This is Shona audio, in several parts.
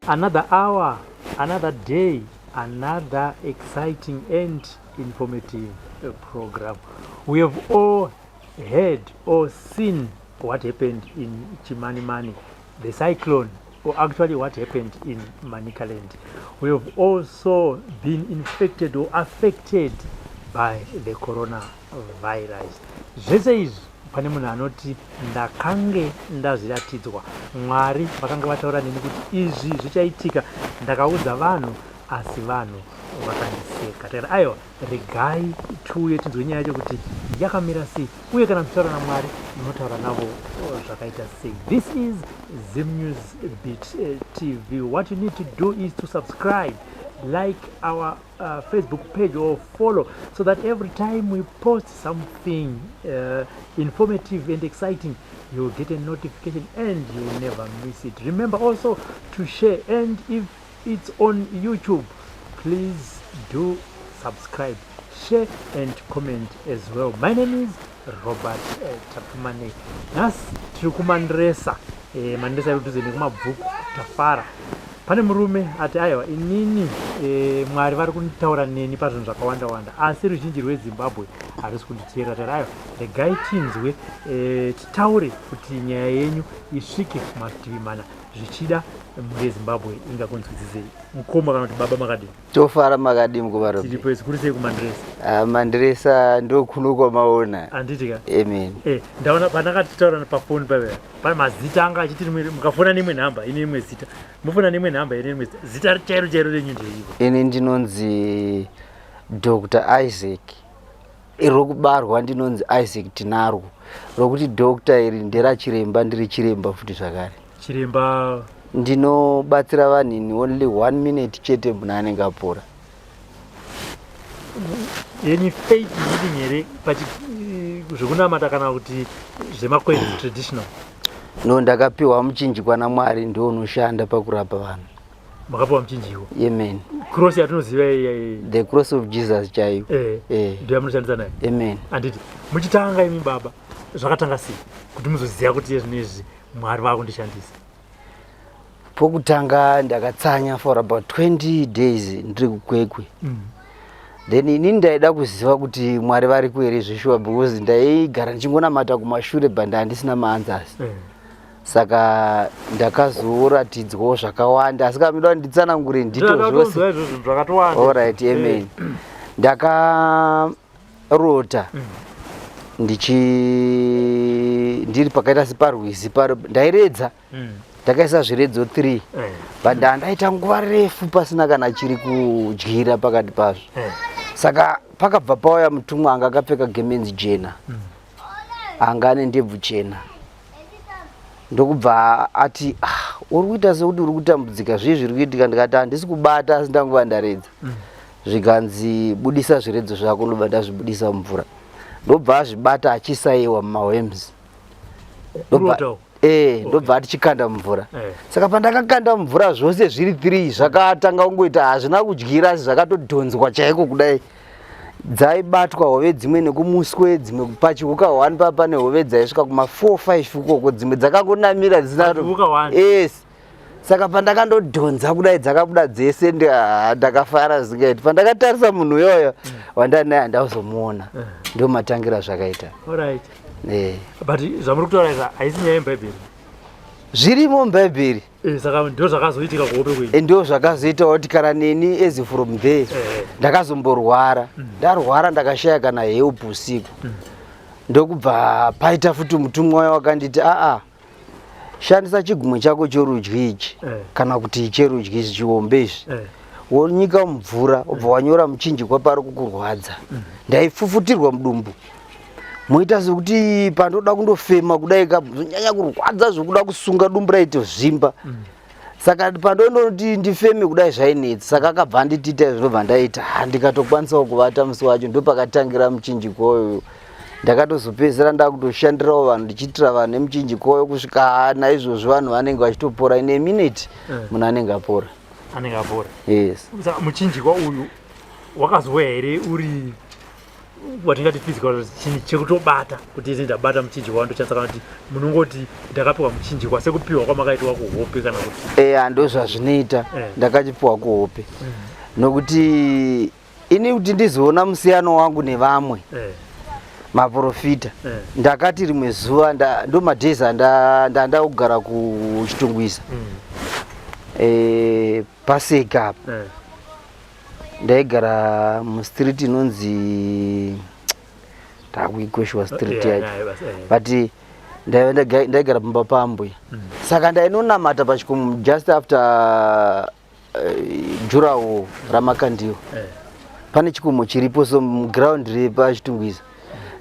another hour, another day, another exciting and informative program. We have all heard or seen what happened in Chimanimani, the cyclone, or actually what happened in Manicaland. We have also been infected or affected by the coronavirus. Zvese izvi pane munhu anoti ndakange ndazviratidzwa. Mwari vakanga vataura neni kuti izvi zvichaitika, ndakaudza vanhu asi vanhu vakandiseka. Takati aiwa, regai tiuye tinzwe nyaya yacho kuti yakamira sei, uye kana muchitaura naMwari munotaura navo zvakaita sei. This is Zim News Beat TV. What you need to do is to subscribe, like our Facebook page or follow, so that every time we post something informative and exciting, you'll get a notification and you'll never miss it. Remember also to share, and if it's on YouTube, please do subscribe, share and comment as well. My name is Robert Tapumane. Nas tiri kuMandresa, Mandresa yekutuze nekumabvuku Tafara. Pane murume ati aiwa, inini Mwari vari kunditaura neni pazvinhu zvakawanda wanda, asi ruzhinji rweZimbabwe harisi kunditeerera. Tati aiwa, regai tinzwe titaure kuti nyaya yenyu isvike kumativi mana, zvichida mhuri yeZimbabwe ingakunzwisisei. Mukoma kana kuti baba makadini? Tofara makadini kuvarobi. Tiripo zikuru sei kuMandresa? Mandresa ndo kuno kwamaona. Anditi ka? Amen. Ndaona pandakatitaura pafoni pavera, pane mazita anga achiti mukafona nemwe nhamba ine imwe zita, mufona nemwe nhamba ine imwe zita chairo chairo renyu ndeiko? Ini ndinonzi Dr. Isaac. Rokubarwa ndinonzi Isaac Tinaro. Rokuti Dr. iri nderachiremba, ndiri chiremba futi zvakare. Chiremba ndinobatsira vanhu only 1 minute chete munhu anenge apora. Yenyu faith healing here zvekunamata kana kuti zvemakwenzi traditional? No, ndakapiwa muchinjikwa naMwari ndio unoshanda pakurapa vanhu. Makapiwa muchinjikwa? Amen. Cross yatinoziva the cross of Jesus chaiyo. Ndio yamunoshandisa nayo? Amen. Anditi muchitanga imi baba zvakatanga sei kuti muzoziva kuti zvinezvi Mwari vakundishandisa? Pokutanga ndakatsanya for about 20 days ndiri kukwekwe. Then ini ndaida kuziva kuti Mwari vari kuere zvishwa, because ndaigara ndichingonamata kumashure bhanda handisina maanswers. Saka ndakazoratidzwawo zvakawanda, asi kamida nditsanangure ndito zvose. Alright, amen. Ndakarota ndiri pakaita separwizi, ndairedza, ndakaisa zviredzo 3, but ndaita nguva refu pasina kana chiri kudyira pakati pazvo. Saka pakabva pauya mutumwa anga akapfeka gemenzi jena, anga ane ndebvu chena, ndokubva ati uri kuita sekuti uri kutambudzika, zvii zviri kuitika? Ndikati handisi kubata, asi ndanguva ndaredza. Zvikanzi budisa zviredzo zvako, ndobva ndazvibudisa mumvura, ndobva azvibata achisaiwa mumawems, ndobva atichikanda mumvura. Saka pandakakanda mumvura zvose zviri 3 zvakatanga kungoita hazvina kudyira, asi zvakatodhonzwa chaiko kudai. Dzaibatwa hove dzimwe nekumuswe, dzimwe pachiuka 1 papa nehove dzaisvika kuma 4-5 ukoko, dzimwe dzakangonamira dzisina. Yes. Saka pandakandodhonza kudai dzakabuda dzese, ndakafara zingaiti. Pandakatarisa munhu yoyo wandanaye handauzomuona, ndio matangira zvakaita. Alright. But zvamuri kutaura izvi haisi nyaya yemuBhaibheri? Zvirimo muBhaibheri. Saka ndio zvakazoitika kuhope kwenyu? Ndio zvakazoita kuti kana neni as from there ndakazomborwara. Ndarwara ndakashaya kana help usiku. Ndokubva paita futi mutumwa wayo wakanditi shandisa chigumwe chako chorudyi ichi, kana kuti cherudyi chiombe izvi, wonyika mumvura, ubva wanyora muchinjikwa pari kukurwadza. Ndaifufutirwa mudumbu, moita sekuti pandoda kundofema kudai zvonyanya kurwadza zvokuda kusunga dumbu raito zvimba. Saka pandonoti ndifeme kudai zvainetsa, saka akabva anditiita zvinobva ndaita ndikatokwanisawo kuvata musi wacho. Ndo pakatangira muchinjikwa uyu. Ndakatozopedzera ndakutoshandirawo vanhu, ndichiitira vanhu nemuchinjikwa uyu kusvika naizvozvo vanhu vanenge vachitopora in a minute, munhu anenge apora. Anenge apora? Yes. Muchinjikwa uyu wakazouya here watingati physical chinhu chekutobata kuti izi ndabata muchinjikwa wandochanisa kana kuti munongoti ndakapiwa muchinjikwa sekupiwa kwamakaitwa kuhope kana kuti ndo zvazvinoita ndakachipiwa kuhope nokuti ini kuti ndizoona musiyano wangu nevamwe maprofita ndakati rimwe zuva ndo madhezi ndandakugara kuchitungwisa paseka apa ndaigara mustreet inonzi ndakuikweshwa street yacho but ndaigara pamba pambuya saka ndainonamata pachikomo just after jurawo ramakandiwo pane chikomo chiripo so muground repachitungwiza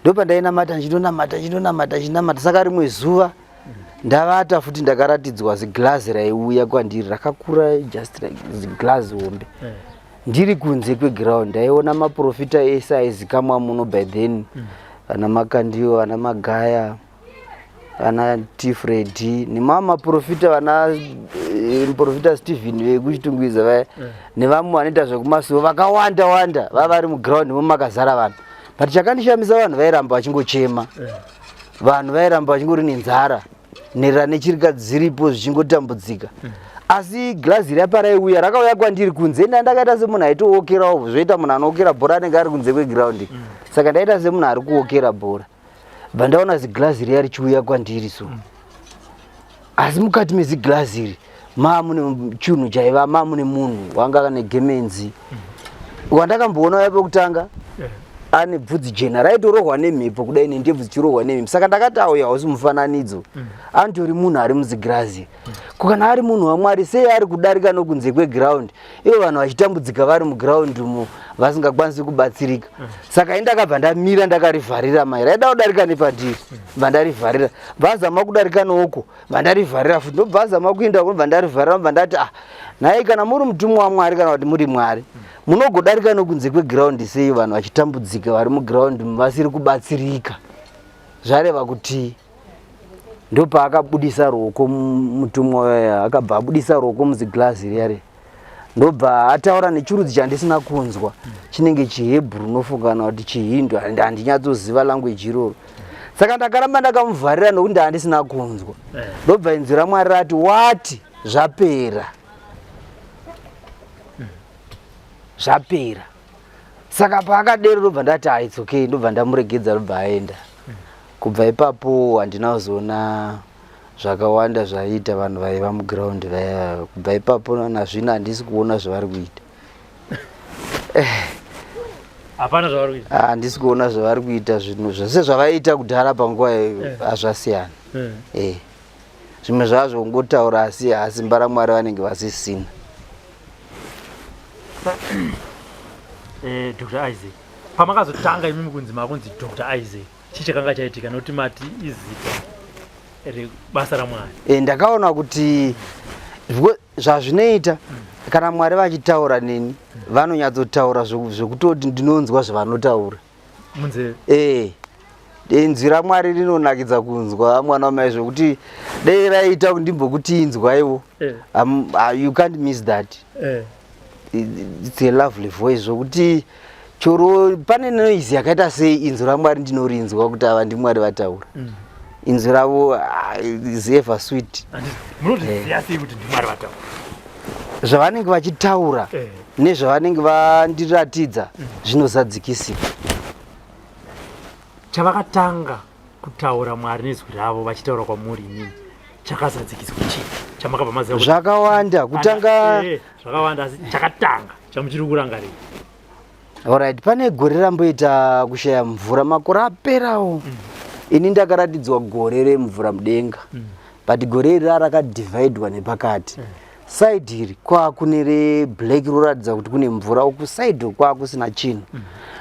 ndopandainamata ndinonamata saka rimwe zuva ndavata futi ndakaratidzwa ziglazi raiuya kwandiri rakakura just like ziglazi hombe ndiri kunze kweground ndaiona maprofita esize kamwa muno by then ana makandiwo ana magaya ana tifred nemaprofita vana muprofita Stephen vekuchitungwiza vaya nevamwe vanoita zvekumasuwo vakawanda vavari muground mumakazara vanhu but chakandishamisa vanhu vairamba vachingochema vanhu vairamba vachingori nenzara nerera nechirika dziripo zvichingotambudzika asi glazi raparaiuya rakauya kwandiri kunze ndakaita semunhu aitookerawo zvoita munhu anookera bhora anenge ari kunze kweground saka ndaita semunhu ari kuokera bhora bva ndaona ziglazi riya richiuya kwandiri so asi mukati meziglazi iri mune chinhu chaiva mune munhu wanga negemenzi wandakamboona uya pekutanga ane bvudzi jena raitorohwa nemhepo kudai nendebvu dzichirohwa nemhepo saka ndakati auya hausi mufananidzo antori munhu ari muzigirazi kana ari munhu wamwari sei ari kudarika nokunze kweground ivo vanhu vachitambudzika vari muground umo vasingakwanisi kubatsirika saka indakabva ndamira ndakarivharira mai raida kudarika nepandiri bva ndarivharira vazama kudarika nouko bva ndarivharira futi ndobva azama kuenda bva ndarivharira bva ndati nhai kana muri mutumwa wamwari kana kuti muri mwari munogodarika nokunze kweground sei vanhu vachitambudzika vari muground vasiri kubatsirika zvareva kuti ndopaakabudisa ruoko mutumwa waya akabva abudisa ruoko muziglazi riyare ndobva ataura nechirudzi chandisina kunzwa chinenge chihebhuru nofungana kuti chihindu handinyatsosiva language iroro saka ndakaramba ndakamuvharira nokuti ndandisina kunzwa ndobva inzwi raMwari rati wati zvapera zvapera saka paakadero ndobva ndati it's okay ndobva ndamuregedza ndobva aenda kubva ipapo handina kuzoona zvakawanda zvaiita vanhu vaiva muground vaya kubva ipapo nazvino handisi kuona zvavari kuita hapana zvavari kuita handisi kuona zvavari kuita zvinhu zvose zvavaiita kudhara panguva hazvasiyana zvimwe zvazvo kungotaura asi simba raMwari vanenge vasisina. Dr. Isaac, pamakazotanga imimi kunzi makunzi Dr. Isaac, chii chakanga chaitika nokuti mati izita rebasa raMwari? Ndakaona kuti zvazvinoita kana Mwari vachitaura neni vanonyatsotaura zvekutoti ndinonzwa zvavanotaura munzeve. Inzwi raMwari rinonakidza kunzwa mwana wamai zvekuti dai raita kuti ndimbokuti inzwaiwo you can't miss that. It's a lovely voice zvokuti choro pane noise yakaita sei inzwi raMwari ndinorinzwa kuti ava ndiMwari vataura. Inzwi ravo is ever sweet. Munoziva sei kuti ndiMwari vataura? Zvavanenge vachitaura nezvavanenge vandiratidza zvinozadzikisika. Chavakatanga kutaura Mwari nezwi ravo vachitaura kwamuri inini chakazadzikiswa chii? Chamakabva maziva kuti zvakawanda kutanga zvakawanda asi chakatanga chamuchiri kurangarira. Alright, pane gore ramboita kushaya mvura makore aperawo. Ini ndakaratidzwa gore remvura mudenga. But gore iri rakadividwa nepakati. Side iri kwakune reblack roratidza kuti kune mvura uku side kwakusina chinhu.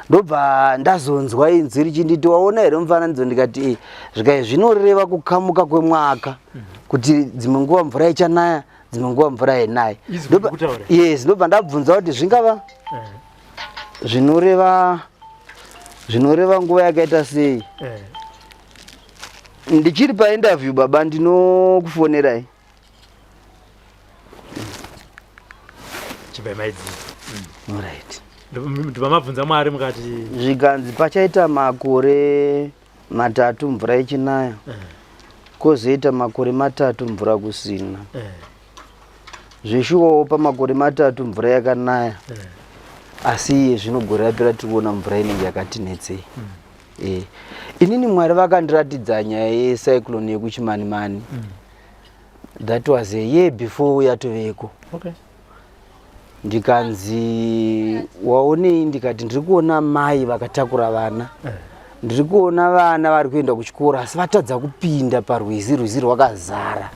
Ndobva ndazonzwa inzwi richinditi waona here mufananidzo ndikati zvikai zvinoreva kukamuka kwemwaka kuti dzimwe nguva mvura ichanaya dzimwe nguva mvura hainayi. Yes, ndobva ndabvunza kuti zvingava zvinoreva nguva yakaita sei. Ndichiri painterview baba ndinokufonerai. Chibai maidzi. Alright. ndipamabvunza Mwari mukati zvikanzi pachaita makore 3 mvura ichinaya kozoita makore 3 mvura kusina zvishuwawo pamakore 3 mvura yakanaya asi zvinogorera pera tikuona mvura inenge yakatinetsei inini Mwari vakandiratidza nyaya yecyclone yekuchimanimani that was a year before yatoveko ndikanzi waonei ndikati ndiri kuona mai vakatakura vana ndiri kuona vana vari kuenda kuchikora asi vatadza kupinda parwizi rwakazara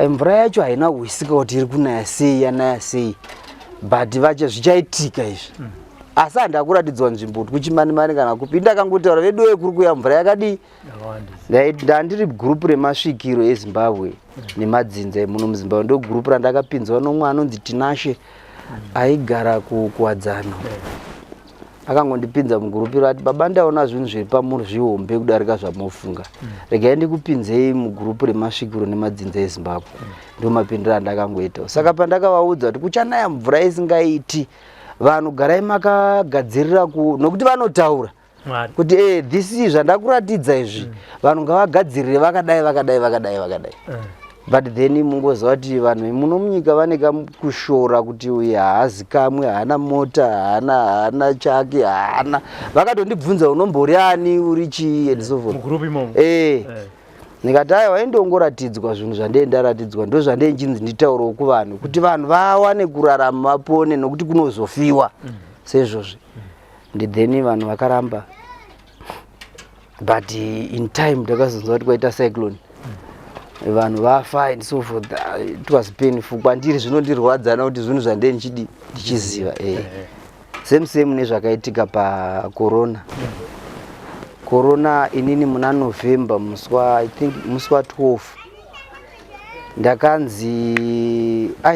mvura yacho haina kuhwisika kuti iri kunaya sei yanaya sei but vacho zvichaitika izvi asi handakuratidzwa nzvimbo kuti kuchimanimani kana kupi ndakangotaura vedu kuri kuya mvura yakadii ndandiri gurupu remasvikiro eZimbabwe nemadzinza emuno muZimbabwe ndo gurupu randakapinzwa nomwe anonzi Tinashe aigara kuwadzano akangondipinza mugurupu rati baba ndaona zvinhu zviri pamuri zvihombe kudarika zvamofunga regai ndikupinzei mugurupu remasvikiro nemadzinza eZimbabwe ndo mapindiro andakangoita saka pandakavaudza kuti kuchanaya mvura isingaiti vanhu garai makagadzirira nokuti vanotaura kuti this is zvandakuratidza izvi vanhu ngavagadzirire vakadai but then mungoziva kuti vanhu vemuno munyika vane kakushora kuti uyu haazi kamwe haana mota haana chake haana vakatondibvunza unombori ani uri chii and so forth ndikati aiwa waindongoratidzwa zvinhu zvandaendaratidzwa ndo zvandaichinzi nditaurawo kuvanhu kuti vanhu vawane kurarama vapone nokuti kunozofiwa seizvozvi then vanhu vakaramba but in time ndakazonzwa kuti kwaita cyclone vanhu vafa and so forth it was painful kwandiri zvinondirwadza nokuti zvinhu zvandainchidi ndichiziva same nezvakaitika pacorona corona inini muna November I think musi wa 12 ndakanzi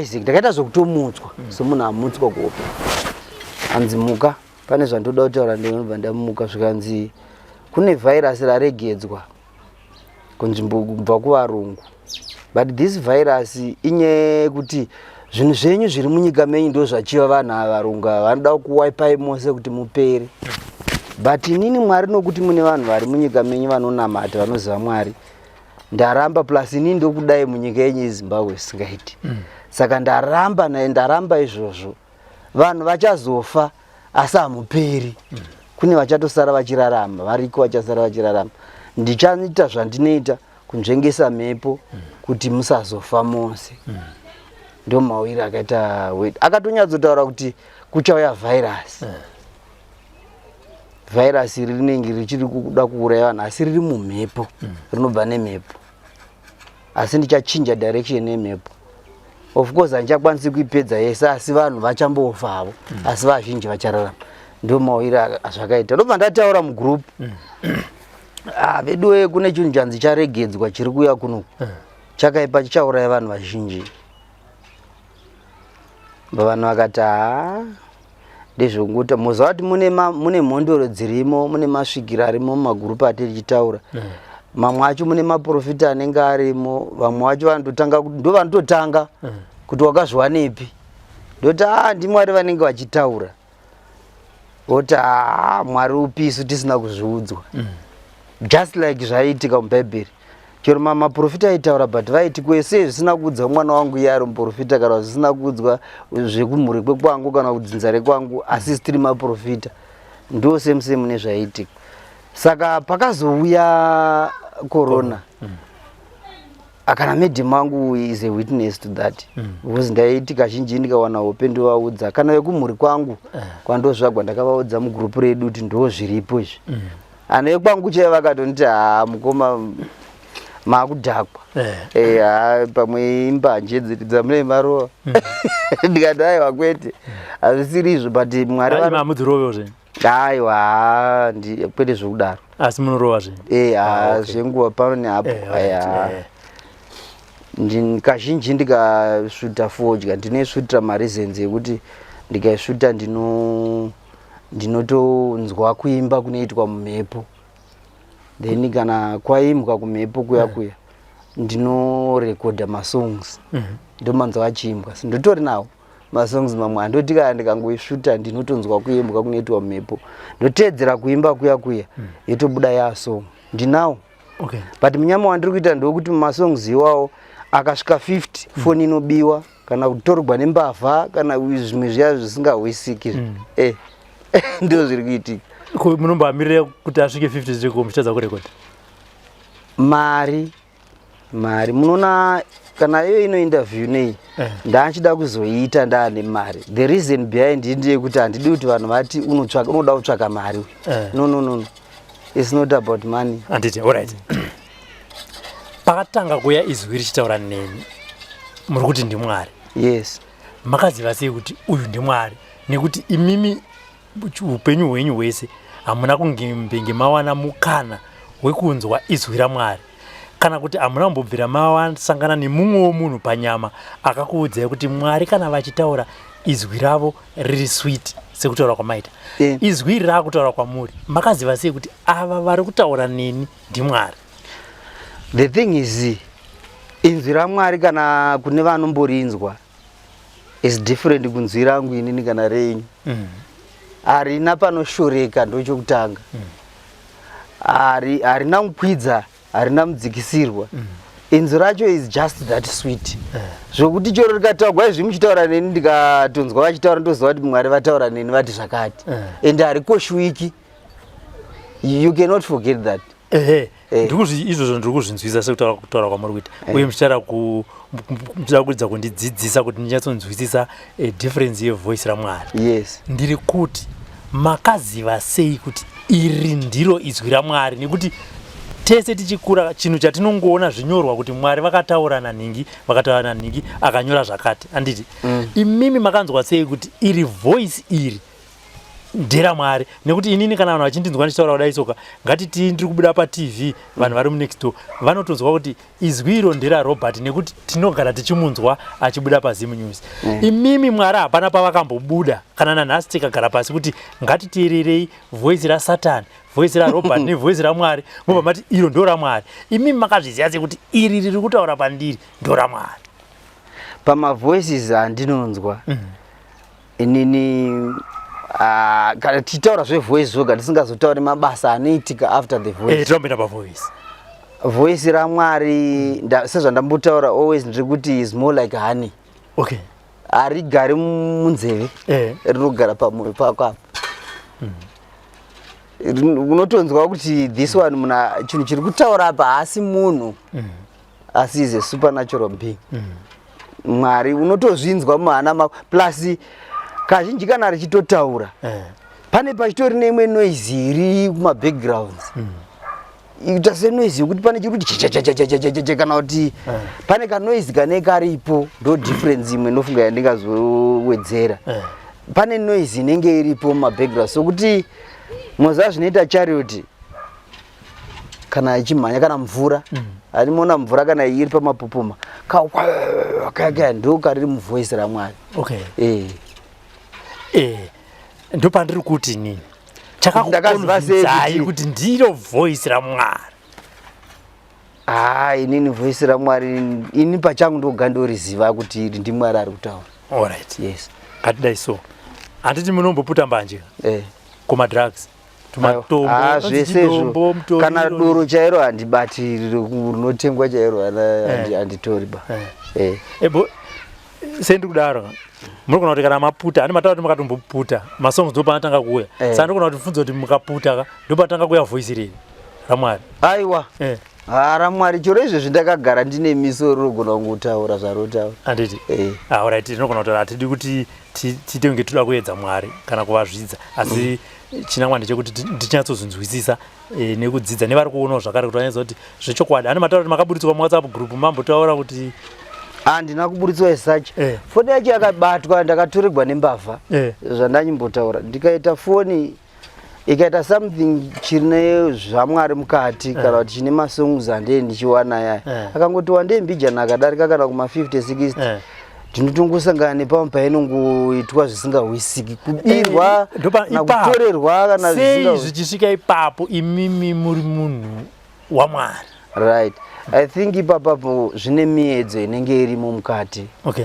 Isaac ndakaita zvokutomutswa somunhu amutswa kuhope anzi muka pane zvandoda kutaura ndinobva ndamuka zvikanzi kune vhairasi raregedzwa kunzvimbo kubva kuvarungu but this virus inyaya kuti zvinhu zvenyu zviri munyika menyu ndo zvachiva vanhu avarungu vanoda kuwaipai mose kuti mupere but inini Mwari nokuti mune vanhu vari munyika menyu vanonamata vanoziva Mwari ndaramba plus inini ndokudai munyika yenyu yeZimbabwe singaiti saka ndaramba izvozvo vanhu vachazofa asi hamuperi kune vachatosara vachirarama variko vachasara vachirarama ndichaita zvandinoita kunzvengesa mhepo kuti musazofa mose ndo mawiri akaita akatonyatsotaura kuti kuchauya vhairasi rinenge richiri kuda kuuraya vanhu asi riri mumhepo rinobva nemhepo asi ndichachinja direction yemhepo of course handichakwanisi kuipedza yese asi vanhu vachambofavo asi vazhinji vachararama ndo mawiri azvakaita ndobva ndataura mugurupu vedu kune chinhu chanzi charegedzwa chiri kuuya kuno chakaipa chichauraya vanhu vazhinji vanhu vakati ndezvokuti muziva kuti mune mhondoro dzirimo mune masvikiro arimo mumagurupu atiri chitaura mamwe acho mune maprofita anenge arimo vamwe vacho ndo vanototanga kuti wakazviwanepi ndoti ndimwari vanenge vachitaura voti Mwari upisu tisina kuzviudzwa just like zvaiitika mubhaibheri chero maprofita aitaura but vaiti kwese zvisina kuudzwa mwana wangu iye ari muprofita kana zvisina kuudzwa zvekumhuri kwekwangu kana kudzinza rekwangu asi tiri maprofita ndo same nezvaiitika saka pakazouya corona akana medhemu angu is a witness to that because ndaiti kazhinji ndikawana hope ndovaudza kana vekumhuri kwangu kwandozvagwa ndakavaudza mugurupu redu kuti ndo zviripo izvi ana ekwangu chaiva vakatonditi mukoma makudhakwa pamwe imbanje dzamune marowa ndikati aiwa kwete hazvisiri izvo but Mwari aiwa kwete zvokudaro asi munorova zvenguva pano neapo kazhinji ndikasvuta fodya ndinoisvutira mareasons ekuti ndikaisvuta ndinotonzwa kuimba kunoitwa mumhepo then kana kwaimbwa kumhepo kuya ndinorekodha masongs ndomanzwa achiimbwa sindotori nawo masongs mamwe andoti kana ndikangoisvuta ndinotonzwa kuyembuka kunoitwa mhepo ndoteedzera kuimba kuya yotobuda yasong ndinawo. Okay. But munyama wandiri kuita ndokuti masongs iwawo akasvika 50 foni inobiwa kana kutorwa nembavha kana zvimwe zviya zvisingahwisiki ndizvo zviri kuitika. Munomboamirira kuti asvike 50 zviri muchitadza kurekodha mari munoona kana iyo ino interview nei ndaachida kuzoiita ndaane mari. The reason behind it ndeyekuti handidi kuti vanhu vati unoda kutsvaka mari. No, it's not about money. Anditi, alright. Pakatanga kuya izwi richitaura neni muri kuti ndimwari. Yes. Makaziva sei kuti uyu ndimwari nekuti imimi upenyu hwenyu hwese hamuna kunge mawana mukana wekunzwa izwi raMwari kana kuti hamuna kumbobvira mawasangana nemumwe munhu panyama akakuudzai kuti Mwari kana vachitaura izwi ravo riri sweet sekutaura kwamaita. Izwi riri rakutaura kwamuri makaziva sei kuti ava vari kutaura neni ndimwari? The thing is, inzwi raMwari kana kune vanomborinzwa is different kunzwi rangu inini kana renyu. Harina panoshoreka ndochokutanga. Harina mukwidza, harina mudzikisirwa. Inzwi racho is just that sweet. Zvokuti choro rikataurwa izvi muchitaura neni ndikatonzwa vachitaura ndoziva kuti Mwari vataura neni vati zvakati. And harikoshwiki. You cannot forget that. Izvozvo ndiri kuzvinzwisa sekutaura kwamuri kuita uye muchitara kuridza kundidzidzisa kuti ndinyatsonzwisisa difference yevoice raMwari. Yes. Ndiri kuti makaziva sei kuti iri ndiro izwi raMwari nekuti tese tichikura chinhu chatinongoona zvinyorwa kuti Mwari vakataura nanhingi akanyora zvakati. Anditi imimi makanzwa sei kuti iri voice iri ndera Mwari nekuti inini kana vanhu vachindinzwa ndichitaura kudai soka ngatiti ndiri kubuda paTV vanhu vari munext door vanotonzwa kuti izwi iro ndera Robert nekuti tinogara tichimunzwa achibuda paZimu News. Imimi Mwari hapana pavakambobuda kana nanhasi tikagara pasi kuti ngatiteererei voice raSatan, voice raRobert nevoice raMwari mobva mati iro ndo raMwari. Imimi makazviziva sei kuti iri riri kutaura pandiri ndo raMwari? Pamavoices andinonzwa inini kana tichitaura zvevoice zvoga tisingazotauri mabasa anoitika after the voice. Tinombenda pavoice. Voice raMwari sezvandambotaura always ndiri kuti is more like honey. Okay. Harigari munzeve rinogara pamwoyo pako apa. Unotonzwa kuti this one muna chinhu chiri kutaura apa haasi munhu asi is a supernatural being. Mwari unotozvinzwa muhana mako plus kazhinji kana richitotaura pane pachitori neimwe noise iri kuma backgrounds ita senoise yokuti pane chiri kuti kana kuti pane kanoise kane karipo ndo difference imwe inofunga yandingazowedzera. Pane noise inenge iripo muma background sokuti moza zvinoita chariot kana ichimhanya kana mvura animona mvura kana iri pamapopoma kaka ndo kariri muvoice raMwari. Okay. Ndo pandiri kuti nini chakakukonvidzai kuti ndiro voice raMwari? Inini voice raMwari ini pachangu ndogandoriziva kuti iri ndiMwari ari kutaura. Alright. Yes. Katidai so handiti munomboputa mbanje kumadrugs tumatombo zvesezvo kana doro chairo handibati rinotengwa chairo handitoriba. Sendi kudaro muri kuona kuti kana maputa hani mataura kuti makatomboputa masongs ndo panatanga kuuya saka ndikuona kuti mfunzo kuti mukaputa ndo patanga kuuya voice riri raMwari. Aiwa raMwari choro izvezvi ndakagara ndine misoro rinogona kungotaura zvarotaura. Handiti alright ndinogona kutaura hatidi kuti tiite kunge toda kuedza Mwari kana kuvazvidza asi chinangwa ndechekuti ndichinyatsozvinzwisisa nekudzidza nevari kuonawo zvakare kuti vanyaziva kuti zvechokwadi hani mataura kuti makaburitswa muWhatsApp group mambotaura kuti handina kuburitswa esacho. Foni yacho yakabatwa ndakatoregwa nembavha zvandanyimbotaura ndikaita foni ikaita something chine zvaMwari mukati kana kuti chine masongs andee ndichiwana yaya akangoti wandembijana akadarika kana kuma 50-60 ndinotongosangana nepamwe painongoitwa zvisingahwisiki kubirwa nakutorerwa kana sei zvichisvika ipapo imimi muri munhu waMwari. Right. I think ipapapo zvine miedzo inenge irimo mukati. Okay.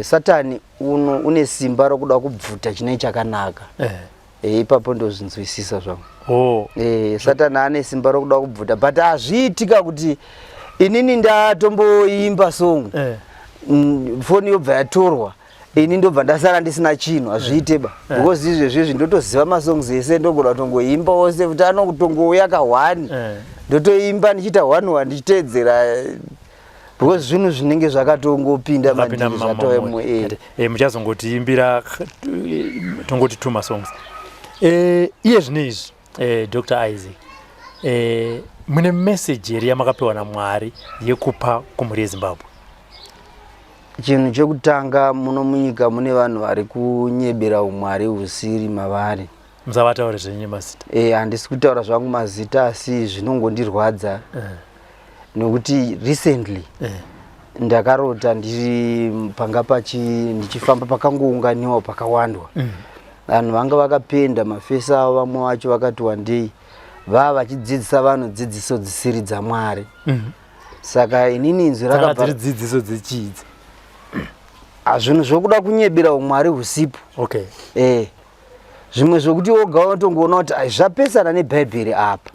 Satani une simba rokuda kubvuta chine chakanaka. Ipapo ndozvinzwisisa zvangu. Satani ane simba rokuda kubvuta, but azviitika kuti inini ndatomboimba song foni yobva yatorwa ini ndobva ndasara ndisina chinhu. Azviiteba because izvezvi ndotoziva masongs ese ndogona kutongoimba ose kuti anokutongouya kahwani ndotoimba ndichiita 1 ndichiteedzera because zvinhu zvinenge zvakatongopinda mandiri zvatoemwe. Muchazongotiimbira tongoti 2 masongs iye zvinezvi. Dr. Isaac, mune message here yamakapiwa naMwari yekupa kumhuri yeZimbabwe? Chinhu chekutanga, muno munyika mune vanhu vari kunyebera umwari husiri mavari. Musavataure zvenyu mazita. Handisi kutaura zvangu mazita, asi zvinongondirwadza nokuti recently ndakarota ndiri panga ndichifamba pakangounganiwa pakawandwa. Vanhu vanga vakapenda mafesi avo, vamwe vacho vakati wandei vachidzidzisa vanhu dzidziso dzisiri dzaMwari. Saka inini inzwi rakabva dzidziso dzechidzi. Zvinhu zvokuda kunyebera umwari husipo. Zvimwe zvokuti woga unotongoona kuti zvapesana neBhaibheri apa.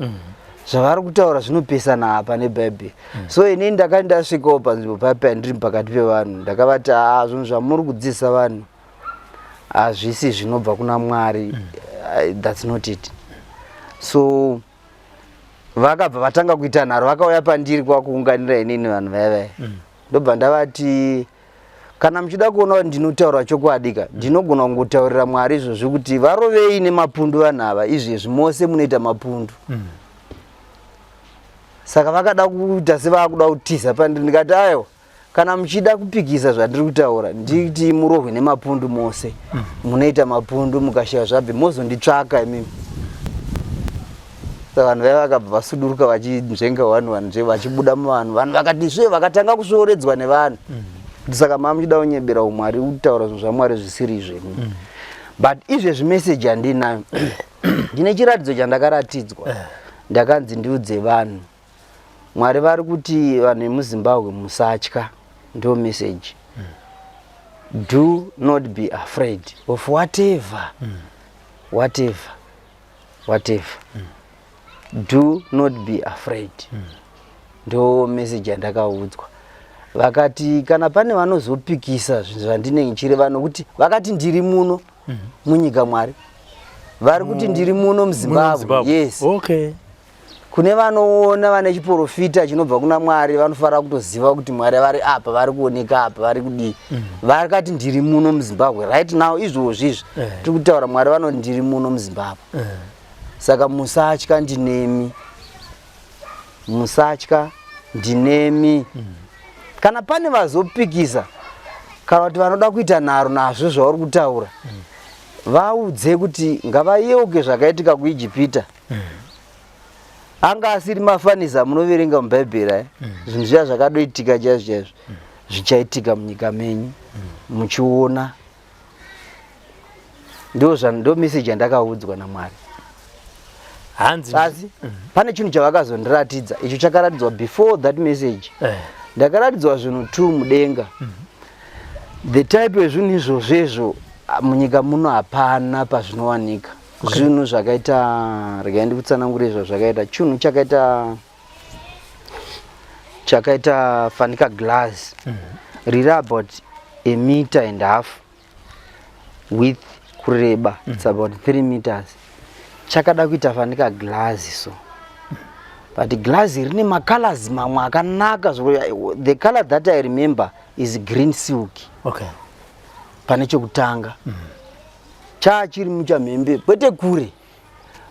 Zvavari kutaura zvinopesana apa neBhaibheri. So inini ndakati ndasvikawo panzvimbo paya ndiri pakati pevanhu ndakavati zvinhu zvamuri kudzidzisa vanhu hazvisi zvinobva kuna Mwari. That's not it. So vakabva vatanga kuita nharo, vakauya pandiri kwakuunganira inini vanhu vaya. Ndobva ndavati kana muchida kuona kuti ndinotaura chokwadi, ndinogona kungotaurira Mwari izvozvi kuti varovei nemapundu vanhu ava, izvezvi mose munoita mapundu. Saka vakada kuita sevakuda kutiza pandiri. Ndikati aiwa, kana muchida kupikisa zvandiri kutaura nditi murohwe nemapundu mose, munoita mapundu, mukashaya zvabve mozonditsvaka imimi. Saka vanhu vaya vakabva vasuduruka vachimzvenga 1 vachibuda muvanhu. Vanhu vakati zve vakatanga kushoredzwa nevanhu. Saka muchida kunyebera umwari, kutaura zvinhu zvaMwari zvisiri zvenyu. But izvezvi message handinayo. Ndine chiratidzo chandakaratidzwa, ndakanzi ndiudze vanhu Mwari vari kuti vanhu vemuZimbabwe musatya. Ndo message. Do not be afraid of whatever. Do not be afraid. Ndo message yandakaudzwa. Vakati kana pane vanozopikisa zvinhu zvandinenge ndichireva, nokuti vakati ndiri muno munyika Mwari, vari kuti ndiri muno muZimbabwe. Yes. Kune vanoona vane chiprofita chinobva kuna Mwari vanofara kutoziva kuti Mwari vari apa, vari kuoneka apa, vari kudii. Vakati ndiri muno muZimbabwe right now, izvozvi tiri kutaura Mwari vanoti ndiri muno muZimbabwe. Saka musatya, ndinemi. Musatya, ndinemi. Kana pane vazopikisa kana kuti vanoda kuita nharo nazvo zvauri kutaura, vaudze kuti ngavayeuke zvakaitika kuIjipita. Anga asiri mafaniza munoverenga muBhaibheri. Zvinhu zviya zvakadoitika chaizvo zvichaitika munyika menyu muchiona. Ndo message yandakaudzwa naMwari. Asi pane chinhu chavakazondiratidza, icho chakaratidzwa before that message. Ndakaratidzwa zvinhu 2 mudenga. The type yezvinhu izvozvo munyika muno hapana pazvinowanika. Zvinhu zvakaita, regai ndikutsanangure zvakaita, chinhu chakaita fanika glass riri about 1.5 meters width kureba, it's about 3 meters. Chakada kuita fanika glass so. But glass rine macolors mamwe akanaka. The color that I remember is green silk. Pane chokutanga. Chiri muchamhembe kwete kure.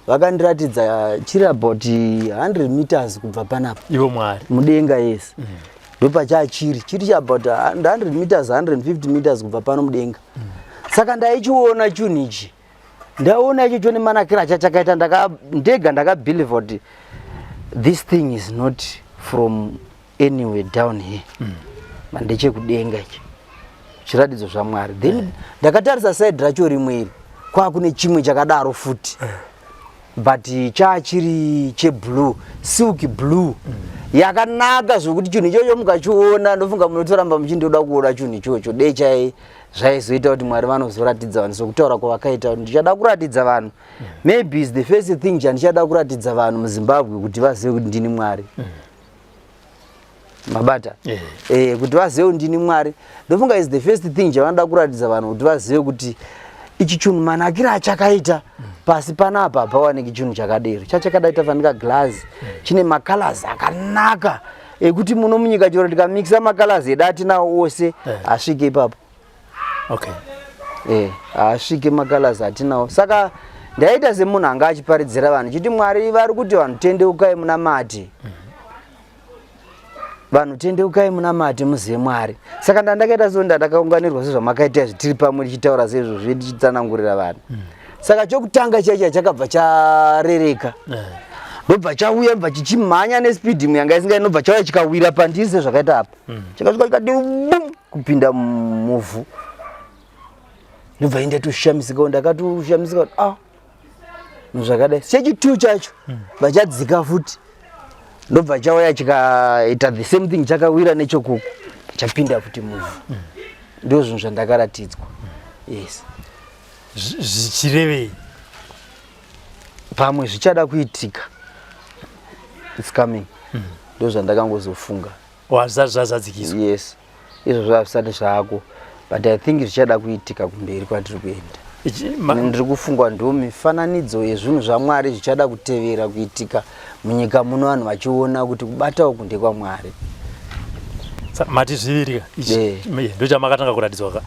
Vakandiratidza chiri about 100 meters kubva panapa. Ivo Mwari. Mudenga yes. Ndopa chiri about 100 meters, 150 meters kubva pano mudenga. Saka ndaichiona chinhu ichi. Ndaona icho chone manakira chakaita ndakabelieve kuti this thing is not from anywhere down here. Mandeche kudenga ichi. Chiratidzo zvaMwari. Then ndakatarisa side racho rimwe kune chimwe chakadaro futi. But chiri cheblue, silk blue. yakanaka zvokuti chinhu ichocho mukachiona ndofunga munotoramba muchindoda kuona chinhu ichocho dei chai zvaizoita kuti Mwari vanozoratidza vanhu sokutaura kwavakaita kuti ndichada kuratidza vanhu maybe is the first thing chandichada kuratidza vanhu muZimbabwe kuti vazive kuti ndini Mwari mabata kuti vazive kuti ndini Mwari ndofunga is the first thing chavanoda kuratidza vanhu kuti vazive kuti ichi chinhu manakira achakaita pasi panapa pawaniki chinhu chakadero chachakadaita fanika glass chine macolors akanaka ekuti muno munyika chero tikamixa macolors edu atinawo ose asvike ipapo asvike macolors atinawo saka ndaita semunhu anga achiparidzira vanhu chiti Mwari vari kuti vanhu tendeukai munamate vanhu tendeukai munamate muzive Mwari saka ndakaita so ndakaunganirwa sezvamakaita zvitiri pamwe tichitaura seizvozvo tichitsanangurira vanhu saka chokutanga chaicha chakabva charereka ndobva chauya bva chichimhanya nespeed yanga isingainobva chauya chikawira pandiri sezvakaita apa chakasvika chikati kupinda muvhu ndobva indatoshamisika ndakatoshamisika zvakadai sechitu chacho vachadzika futi ndobva chauya chikaita the same thing chakawira nechokuku chapinda futi muvhu ndo zvinhu zvandakaratidzwa yes zvichirevei pamwe zvichada kuitika it's coming ndo zvandakangozofunga wazadzikiswa yes izvo zvavisati zvaako but I think zvichada kuitika kumberi kwatiri kuenda ndiri kufungwa ndo mifananidzo yezvinhu zvaMwari zvichada kutevera kuitika munyika muno vanhu vachiona kuti kubata uku ndekwaMwari mati zviviri ndo chamakatanga kuratidzwa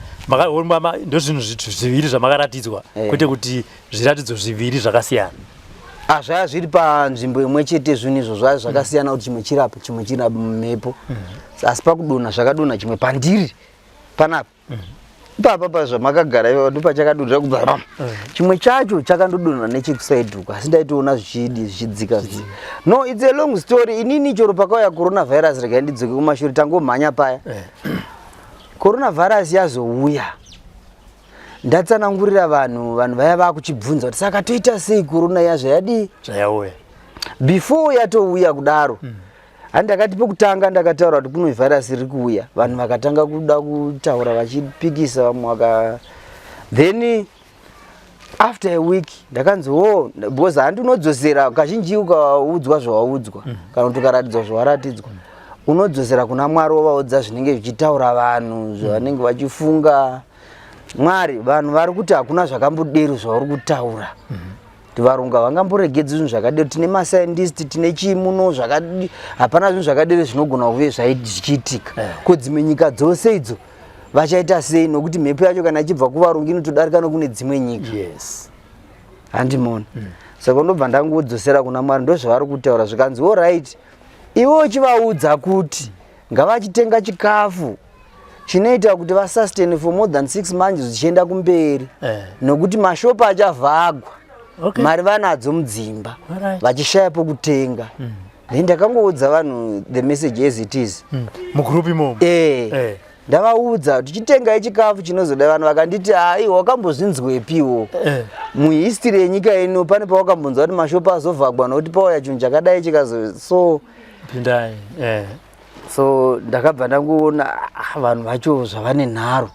ndo zvinhu zviviri zvamakaratidzwa kwete kuti zviratidzo zviviri zvakasiyana zvaya zviri panzvimbo imwe chete zvinhu izvo zvaya zvakasiyana kuti chimwe chirapa chimwe chirapa mumhepo asi pakudonha zvakadonha chimwe pandiri panapa ipapa zvamakagara ipapo ndopachakadonhera kubva chimwe chacho chakandodonha nechekusaiduka asi ndaitoona zvichidzika no it's a long story inini chero pakauya coronavirus rega ndidzoke kumashure tangomhanya paya coronavirus yazouya ndatsanangurira vanhu vaya vakuchibvunza kuti saka toita sei corona yazvayadi zvayauya before yatouya kudaro handakati pokutanga ndakataura kuti kuno virus riri kuuya vanhu vakatanga kuda kutaura vachipikisa vamwe then after a week ndakanzi because handinodzosera kazhinji ukaudzwa zvawaudzwa kana kuti ukaratidzwa zvawaratidzwa unodzosera kuna Mwari wovaudza zvinenge zvichitaura vanhu zvavanenge vachifunga Mwari vanhu vari kuti hakuna zvakambodero zvauri kutaura varunga vangamboregedzi zvinhu zvakadero tine mascientist tine chimuno zvakadii hapana zvinhu zvakadero zvinogona kuve zvichiitika kudzimwe nyika dzose idzo vachaita sei nokuti mhepo yacho kana ichibva kuvarungi inotodarika nokune dzimwe nyika handimona saka ndobva ndangodzosera kuna Mwari ndozvavari kutaura zvikanzi alright iwe uchivaudza kuti ngavachitenga chikafu chinoita kuti vasustain for more than 6 months zvichienda kumberi nokuti mashopu achavhagwa mari vanadzo mudzimba vachishaya pokutenga then ndakangoudza vanhu the message as it is mugroup imomo ndavaudza tichitengai chikafu chinozoda vanhu vakanditi hai wakambozvinzwepiwo muhistory yenyika ino pane pawakambonzwa kuti mashopu azovhagwa nokuti pauya chinhu chakadai chikazo so ndakabva ndangoona vanhu vacho zvavane nharo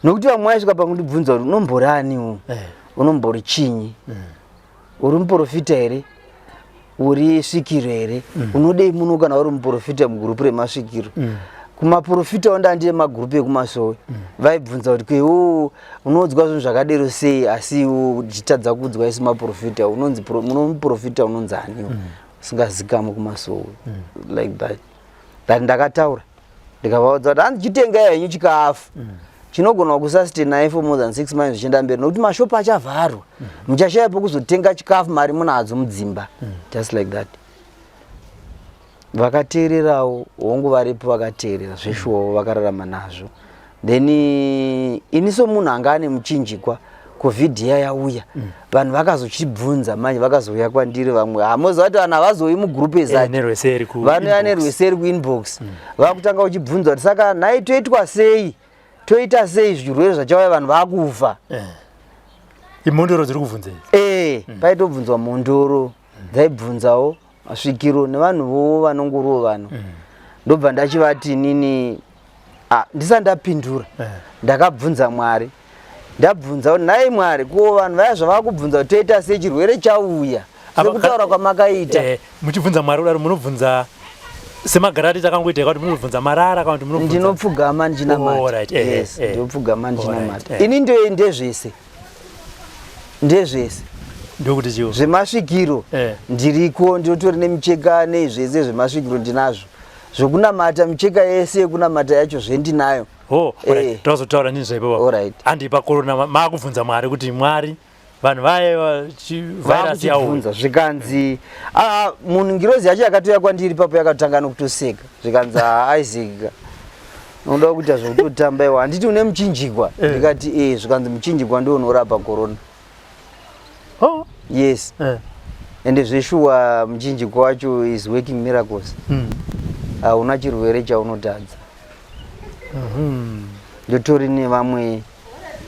nokuti vamwe vaisvika pakundibvunza kuti unomboraniwo unombori chinyi uri muprofita here uri svikiro here unodei muno kana uri muprofita mugurupu remasvikiro kumaprofita ndandire magurupu ekumasowe vaibvunza kuti kwewo unodzwa zvinhu zvakadero sei asi iwo uchitadza kudzwa isi maprofita unonzi muprofita unonzi aniwo usingazikamo kumasowe like that ndakataura ndikavaudza kuti handichitengai henyu chikafu chinogona kusustain for more than 6 months zvichienda mberi nokuti mashopu achavharwa muchashaya pokuzotenga chikafu mari munadzo mudzimba just like that vakateererawo hongu varipo vakateerera zveshuwawo vakararama nazvo then iniso munhu anga ane muchinjikwa covid yauya vanhu vakazochibvunza manje vakazouya kwandiri vamwe hamoziva kuti vanhu havazouyi mugrupu ezati vanoya nerweseri kuinbox vakutanga uchibvunza kuti saka nhai toitwa sei toita sei zvirwere zvachauya vanhu vakufa imhondoro dziri kubvunza paitobvunzwa mhondoro dzaibvunzawo svikiro nevanhu vo vanongoro vanhu ndobva ndachivati nini ndisandapindura ndakabvunza Mwari ndabvunza nhai Mwari ko vanhu vaya zvavakubvunza kuti toita sei chirwere chauya sekutaura kwamakaita muchibvunza Mwari udaro munobvunza semagarati takangoita kuti munobvunza marara kana kuti munobvunza ndinopfugama ndinamata yes ndinopfugama ndinamata ini ndezvese ndokuti chiwo zvemasvikiro ndiriko ndinotori nemicheka nezvese zvemasvikiro ndinazvo zvokunamata micheka yese yekunamata yacho zvendinayo tazotaura ndini zvaipo andipa korona maakubvunza Mwari kuti Mwari vanhu vaye virus yaubvunza zvikanzi munhu ngirozi yacho yakatoya kwandiri papo yakatanga nokutoseka zvikanzi Isaac unoda kuita zvokutotamba iwa handiti une muchinjikwa ndikati zvikanzi muchinjikwa ndio unorapa korona yes ende zveshuwa muchinjikwa wacho is working miracles hauna chirwere chaunotadza ndotori nevamwe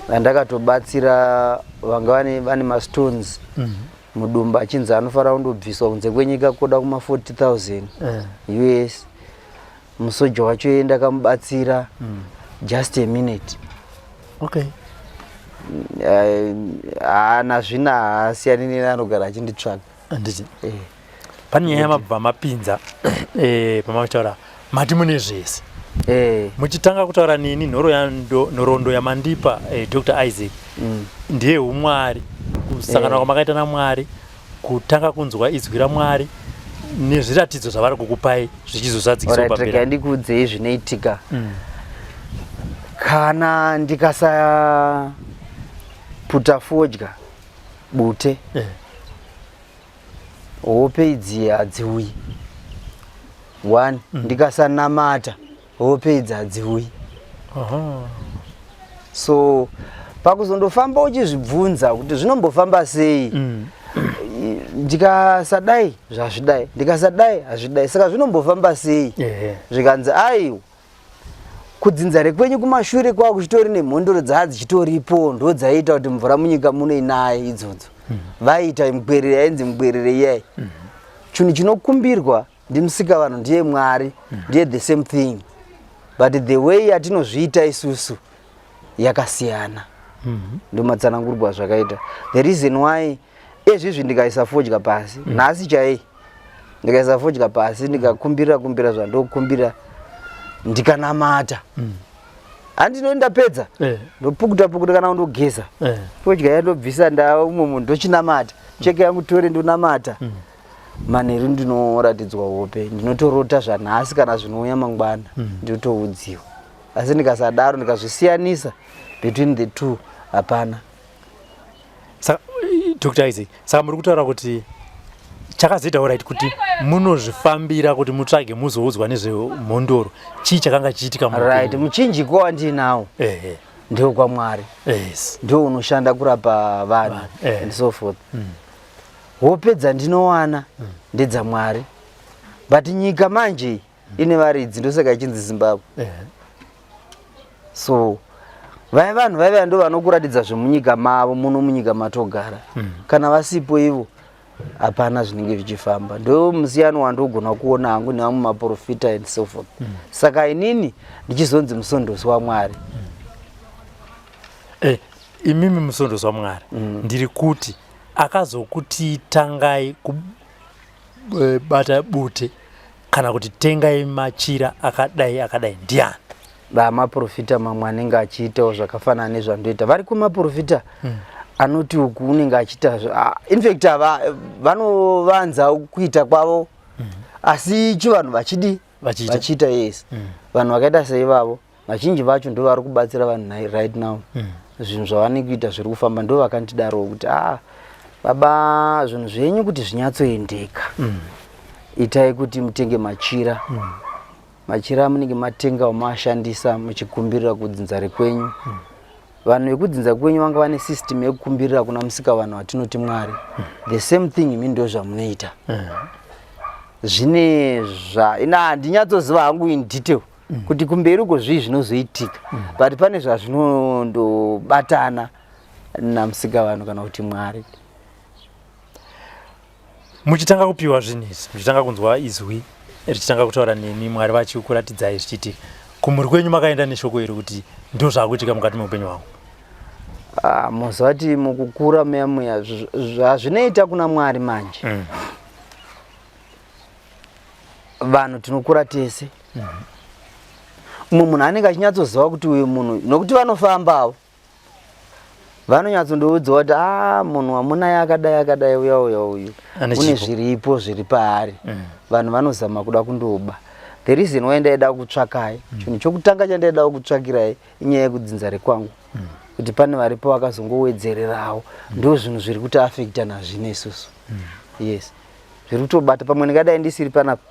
vandakatobatsira vanga vane mastones mudumba achinzi anofanira kundobviswa kunze kwenyika kuda kuma 40,000 US musoja wacho ndakamubatsira just a minute nazvina haasiyani neanogara achinditsvaga pane nyaya yamabva mapinza pamataura mati mune zvese muchitanga kutaura nini nhoroondo yamandipa Dr. Isaac ndiye umwari kusangana kwamakaita naMwari kutanga kunzwa izwi raMwari nezviratidzo zvavari kukupai zvichizozadzikiswa papera ndikuudzei zvinoitika kana ndikasaputa fodya bute hope idzi hadziuyi 1 ndikasanamata hope idzi hadziuyi so pakuzondofamba uchizvibvunza kuti zvinombofamba sei ndikasadai zvazvidai ndikasadai hazvidai saka zvinombofamba sei zvikanzi aiwa kudzinza rekwenyu kumashure kwako kuchitori nemhondoro dzadzichitoripo ndo dzaiita kuti mvura munyika muno inaye idzodzo vaita mugwerere yainzi mugwerere iyai chinhu chinokumbirwa ndimusika vanhu ndiye Mwari ndiye the same thing but the way yatinozviita isusu yakasiyana ndomatsanangurwa zvakaita the reason why ezvizvi ndikaisa fodya pasi nhasi chai ndikaisa fodya pasi ndikakumbira zvandokumbira ndikanamata handinoenda pedza ndopukuta kana kundogeza fodya yandobvisa ndaumwe munhu ndochinamata cheke yangu tore ndonamata manheru ndinoratidzwa hope ndinotorota zvanhasi kana zvinouya mangwana ndinotoudziwa asi ndikasadaro ndikazvisiyanisa between the two hapana. Dr. Isaac, saka muri kutaura kuti chakazoita right kuti munozvifambira kuti mutsvage muzoudzwa nezvemhondoro chii chakanga chiitika right muchinjiko wandinawo ndio kwa Mwari ndio unoshanda kurapa vanhu and so forth hope dzandinowana ndedza Mwari but nyika manje ine varidzi ndosaka ichinzi Zimbabwe so vanhu vaya ndo vanokuratidza zvemunyika mavo muno munyika matogara kana vasipo ivo hapana zvinenge vichifamba ndo musiyano wandogona kuona hangu nevamwe maprofita and so forth saka inini ndichizonzi musondosi waMwari imimi musondosi waMwari ndiri kuti akazokuti tangai kubata bute kana kuti tengai machira akadai ndiani vamaprofita mamwe anenge achiitawo zvakafanana nezvandoita vari kumaprofita anoti uku unenge achiita infact vanovanza kuita kwavo asi icho vanhu vachiita yes vanhu vakaita seivavo vazhinji vacho ndo vari kubatsira vanhu right now zvinhu zvavanenge kuita zviri kufamba ndo vakandidaro kuti baba zvinhu zvenyu kuti zvinyatsoendeka itai kuti mutenge machira machira munenge matenga wamashandisa muchikumbirira kudzinza rekwenyu vanhu vekudzinza kwenyu vanga vane system yekukumbirira kuna musika vanhu vatinoti Mwari the same thing imi ndo zvamunoita zvine ina handinyatsosiva hangu in detail kuti kumberi uko zvii zvinozoitika but pane zvazvinondobatana namusika vanhu kana kuti Mwari muchitanga kupiwa zvinizvi, muchitanga kunzwa izwi richitanga kutaura nemi Mwari vachikuratidzai zvichiitika, kumuri kwenyu makaenda neshoko iri kuti ndo zvakuitika mukati meupenyu hwangu? Muzvati mukukura meya zvazvinoita kuna Mwari manje. Vanhu tinokura tese. Umwe munhu anenge achinyatsoziva kuti uyu munhu, nokuti vanofambawo vanonyatsondoudza kuti munhu wamuna yakadai uya uyu une zviripo zviri paari. Vanhu vanozama kuda kundoba. The reason why ndaida kutsvakai, chinhu chokutanga chandaida kutsvakirai inyaya yekudzinza rekwangu. Kuti pane varipo vakazongowedzererawo, ndo zvinhu zviri kuti affecta nazvino isusu. Yes, zviri kutobata. Pamwe ndingadai ndisiri panapa,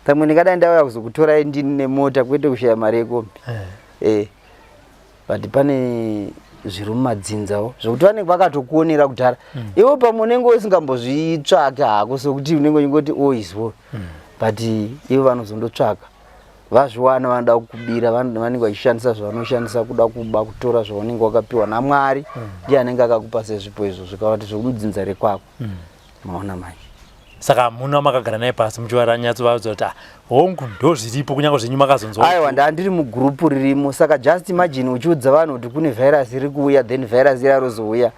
pamwe ndingadai ndauya kuzokutorai ndini nemota kwete kushaya mari yekombi. But pane zviri mumadzinzawo zvokuti vanenge vakatokuonera kudhara. Iwo pamwe unenge usingambozvitsvaka hako sokuti unenge uchingoti izwo. But ivo vanozondotsvaka, vazviwana vanoda kukubira, vanenge vachishandisa zvavanoshandisa kuda kuba kutora zvaunenge wakapiwa naMwari. Ndiye anenge akakupa sezvipo izvo zvikavati zvokumudzinza rekwako. Maona manje. Saka muna makagara naye pasi muchivaranyatsovadza kuti hongu ndo zviripo kunyange zvenyu makazonzwa. Aiwa, ndandiri mugroup ririmo, saka just imagine uchiudza vanhu kuti kune virus iri kuuya, then virus iri rozouya.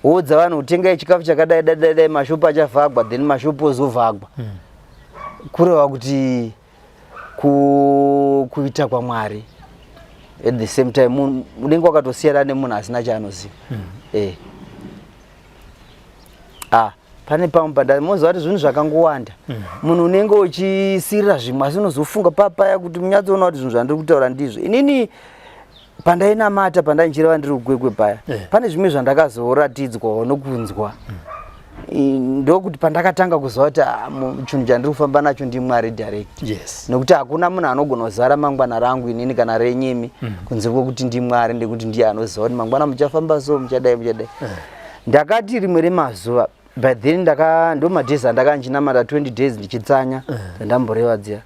Woudza vanhu kutengai chikafu chakadai mashopu achavhagwa, then mashopu ozovhagwa. Kureva kuti kuita kwaMwari at the same time unenge wakatosiyana nemunhu asina chaanoziva. Pane pamwe pandamoziva kuti zvinhu zvakangowanda. Munhu unenge uchisirira zvimwe asi unozofunga papaya kuti munyatsoona kuti zvinhu zvandiri kutaura ndizvo. Inini pandainamata, pandainjireva ndiri kukwekwe paya, pane zvimwe zvandakazoratidzwawo nokunzwa. Ndokuti pandakatanga kuziva kuti chinhu chandiri kufamba nacho ndiMwari direct. Nokuti hakuna munhu anogona kuzara mangwana rangu inini kana renyemi kunze kwokuti ndiMwari, ndekuti ndiye anoziva kuti mangwana muchafamba so, muchadai. Ndakati rimwe remazuva, by then ndo madhezi andakanjinamata 20 days ndichitsanya, ndamboreva dziya.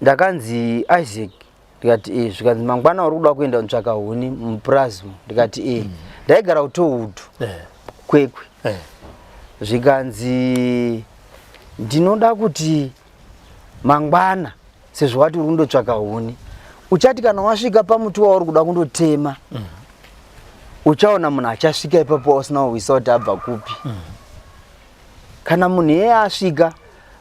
Ndakanzi Isaac, ndikati zvikanzi mangwana uri kuda kuenda kutsvaka huni mupurasmu, ndikati ndaigara kuTohudhu kwekwe. Zvikanzi ndinoda kuti mangwana sezvo wati uri kundotsvaka huni, uchati kana wasvika pamuti wauri kuda kundotema, uchaona munhu achasvika ipapo usina kuwisa kuti abva kupi. Kana munhu iyeye asvika,